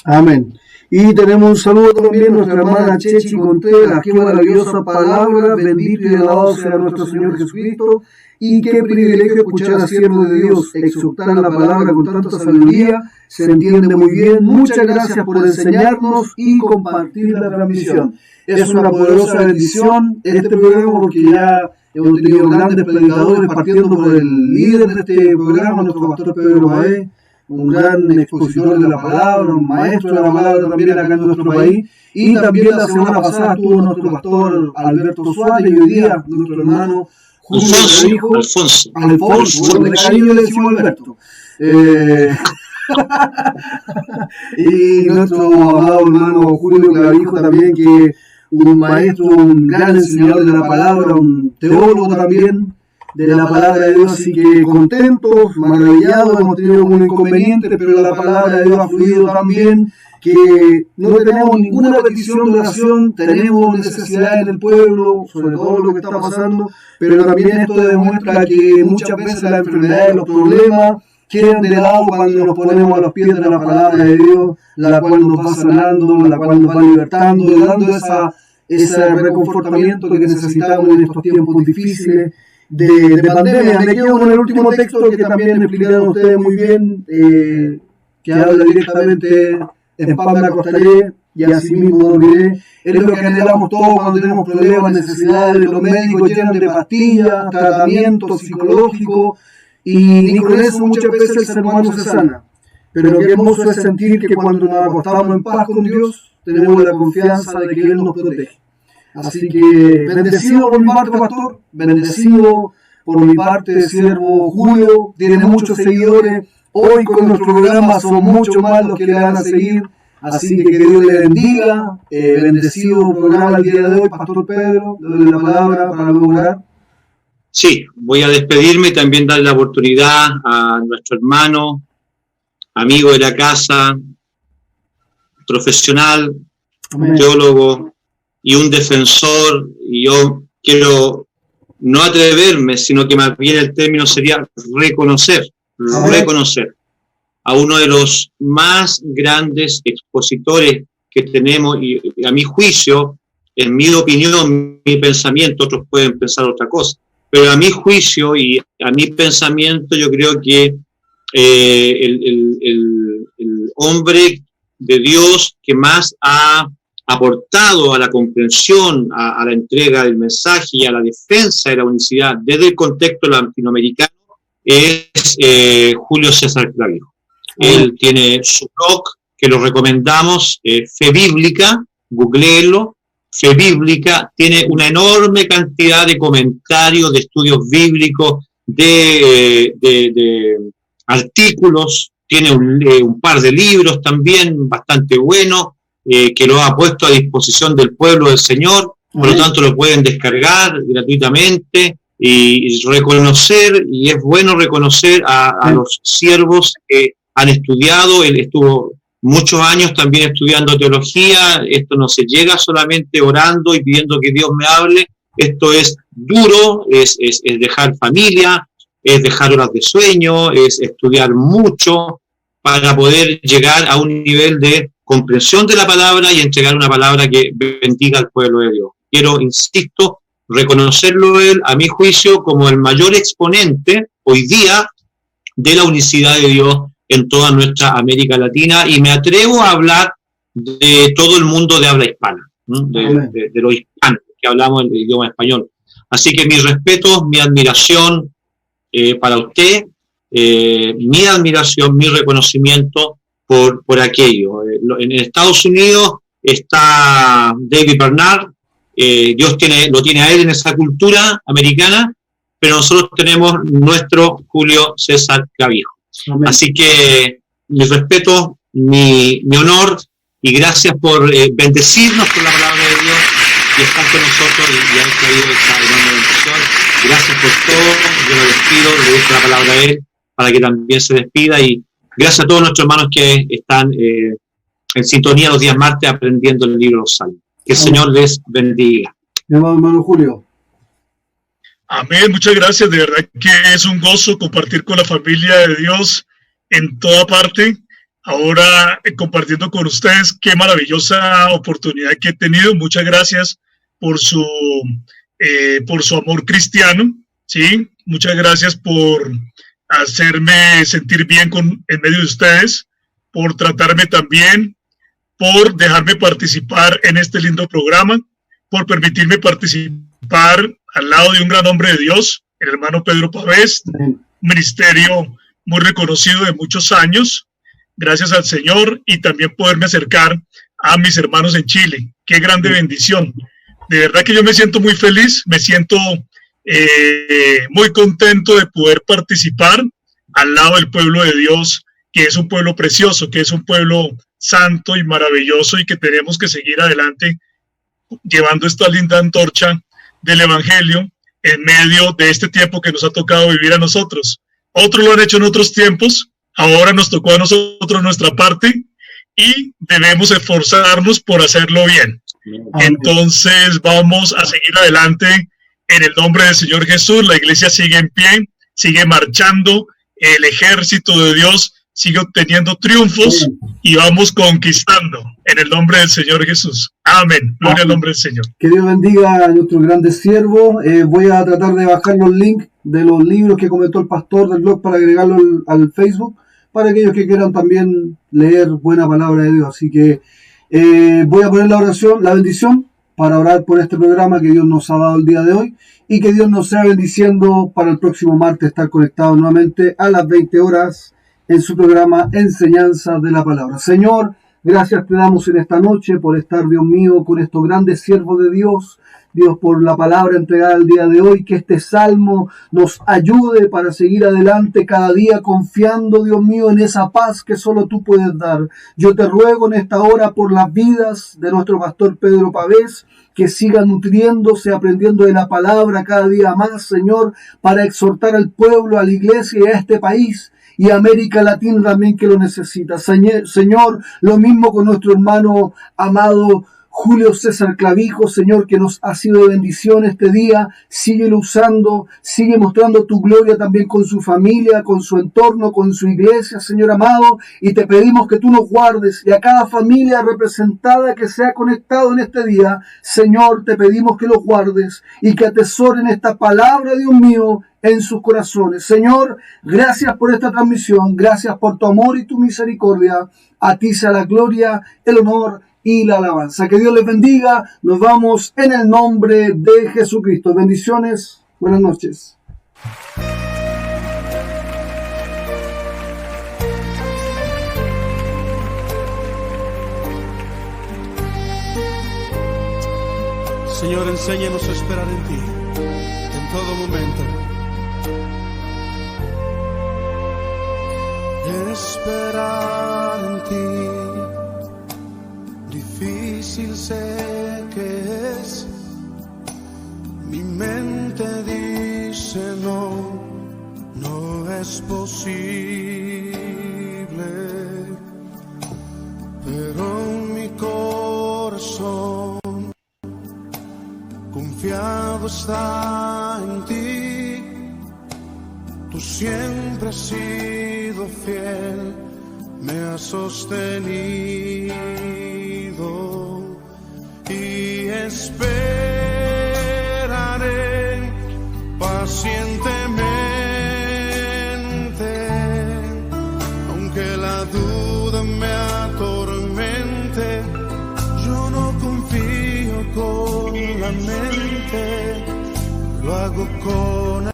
Amén. Y tenemos un saludo también a nuestra hermana Chechi Contreras. Qué maravillosa palabra. Bendito y alabado sea nuestro Señor Jesucristo. Y qué privilegio escuchar a siervo de Dios exhortar la palabra con tanta sabiduría. Se entiende muy bien. Muchas gracias por enseñarnos y compartir la transmisión. Es una poderosa bendición este programa, porque ya hemos tenido grandes predicadores, partiendo por el líder de este programa, nuestro pastor Pedro Baez, un gran expositor de la palabra, un maestro de la palabra también acá en nuestro país. Y también la semana pasada tuvo nuestro pastor Alberto Suárez, y hoy día nuestro hermano Alfonso, de cariño le decimos Alberto. Y nuestro amado hermano Julio Clavijo también, que un maestro, un gran enseñador de la palabra, un teólogo también de la palabra de Dios. Así que contentos, maravillados, hemos tenido algún inconveniente, pero la palabra de Dios ha fluido tan bien que no tenemos ninguna petición de oración. Tenemos necesidades en el pueblo, sobre todo lo que está pasando, pero también esto demuestra que muchas veces las enfermedades, los problemas quedan de lado cuando nos ponemos a los pies de la palabra de Dios, la cual nos va sanando, la cual nos va libertando, dando ese reconfortamiento que necesitamos en estos tiempos difíciles de pandemia. Me quedo con el último texto que también explicaron ustedes muy bien, que habla directamente en pan me acostaré y así mismo dormiré. Es lo que anhelamos todos cuando tenemos problemas, necesidades. Los médicos llenan de pastillas, tratamientos psicológicos, y ni con eso muchas veces el ser humano se sana. Pero qué hermoso es sentir que cuando nos acostamos en paz con Dios, tenemos la confianza de que Él nos protege. Así que bendecido por mi parte, pastor, bendecido por mi parte, siervo Julio, tiene muchos seguidores. Hoy con nuestro programa son mucho más los que le van a seguir. Así que Dios le bendiga. Bendecido programa el día de hoy, pastor Pedro, le doy la palabra para lograr. Sí, voy a despedirme y también dar la oportunidad a nuestro hermano, amigo de la casa, profesional, Amén. Teólogo y un defensor. Y yo quiero no atreverme, sino que más bien el término sería reconocer. a uno de los más grandes expositores que tenemos, y a mi juicio, en mi opinión, mi pensamiento, otros pueden pensar otra cosa, pero a mi juicio y a mi pensamiento, yo creo que el hombre de Dios que más ha aportado a la comprensión, a la entrega del mensaje y a la defensa de la unicidad desde el contexto latinoamericano es Julio César Clavijo. Él tiene su blog, que lo recomendamos, Fe Bíblica, googléelo, Fe Bíblica, tiene una enorme cantidad de comentarios, de estudios bíblicos, de artículos, tiene un par de libros también bastante buenos, que lo ha puesto a disposición del pueblo del Señor, por lo tanto lo pueden descargar gratuitamente y reconocer, y es bueno reconocer a los siervos que han estudiado. Él estuvo muchos años también estudiando teología. Esto no se llega solamente orando y pidiendo que Dios me hable, esto es duro, es dejar familia, es dejar horas de sueño, es estudiar mucho para poder llegar a un nivel de comprensión de la palabra y entregar una palabra que bendiga al pueblo de Dios. Quiero, insisto, reconocerlo él, a mi juicio, como el mayor exponente hoy día de la unicidad de Dios en toda nuestra América Latina, y me atrevo a hablar de todo el mundo de habla hispana, de los hispanos que hablamos el idioma español. Así que mi respeto, mi admiración para usted, mi admiración, mi reconocimiento por aquello. En Estados Unidos está David Bernard, Dios lo tiene a él en esa cultura americana, pero nosotros tenemos nuestro Julio César Clavijo. Amén. Así que mi respeto, mi honor, y gracias por bendecirnos con la palabra de Dios y estar con nosotros y haber traído esta enorme bendición. Gracias por todo. Yo lo despido, le dejo la palabra a él para que también se despida, y gracias a todos nuestros hermanos que están en sintonía los días martes aprendiendo el libro de los Salmos. Que el Señor les bendiga. Mi amado hermano Julio. Amén, muchas gracias. De verdad que es un gozo compartir con la familia de Dios en toda parte. Ahora compartiendo con ustedes, qué maravillosa oportunidad que he tenido. Muchas gracias por su amor cristiano, ¿sí? Muchas gracias por hacerme sentir bien en medio de ustedes, por tratarme tan bien, por dejarme participar en este lindo programa, por permitirme participar al lado de un gran hombre de Dios, el hermano Pedro Pavés, un ministerio muy reconocido de muchos años. Gracias al Señor, y también poderme acercar a mis hermanos en Chile. Qué grande bendición. De verdad que yo me siento muy feliz, me siento muy contento de poder participar al lado del pueblo de Dios, que es un pueblo precioso, que es un pueblo santo y maravilloso, y que tenemos que seguir adelante llevando esta linda antorcha del Evangelio en medio de este tiempo que nos ha tocado vivir a nosotros. Otros lo han hecho en otros tiempos, ahora nos tocó a nosotros nuestra parte, y debemos esforzarnos por hacerlo bien. Entonces vamos a seguir adelante en el nombre del Señor Jesús. La iglesia sigue en pie, sigue marchando, el ejército de Dios sigue obteniendo triunfos, y vamos conquistando en el nombre del Señor Jesús. Amén. Gloria al nombre del Señor. Que Dios bendiga a nuestro grande siervo. Voy a tratar de bajar los links de los libros que comentó el pastor del blog para agregarlo al Facebook, para aquellos que quieran también leer buena palabra de Dios. Así que voy a poner la oración, la bendición, para orar por este programa que Dios nos ha dado el día de hoy, y que Dios nos sea bendiciendo para el próximo martes estar conectados nuevamente a las 20 horas en su programa Enseñanza de la Palabra. Señor, gracias te damos en esta noche por estar, Dios mío, con estos grandes siervos de Dios. Dios, por la palabra entregada el día de hoy, que este salmo nos ayude para seguir adelante cada día confiando, Dios mío, en esa paz que solo tú puedes dar. Yo te ruego en esta hora por las vidas de nuestro pastor Pedro Pavés, que siga nutriéndose, aprendiendo de la palabra cada día más, Señor, para exhortar al pueblo, a la iglesia y a este país, y América Latina también, que lo necesita. Señor, lo mismo con nuestro hermano amado Julio César Clavijo, Señor, que nos ha sido de bendición este día, síguelo usando, sigue mostrando tu gloria también con su familia, con su entorno, con su iglesia, Señor amado, y te pedimos que tú nos guardes, y a cada familia representada que se ha conectado en este día, Señor, te pedimos que los guardes, y que atesoren esta palabra, Dios mío, en sus corazones. Señor, gracias por esta transmisión, gracias por tu amor y tu misericordia, a ti sea la gloria, el honor y la alabanza. Que Dios les bendiga. Nos vamos en el nombre de Jesucristo. Bendiciones. Buenas noches. Señor, enséñanos a esperar en ti, en todo momento. Esperar en ti, difícil sé que es. Mi mente dice no, no es posible. Pero mi corazón confiado está en ti. Tú siempre has sido fiel, me has sostenido y esperaré pacientemente, aunque la duda me atormente. Yo no confío con la mente, lo hago con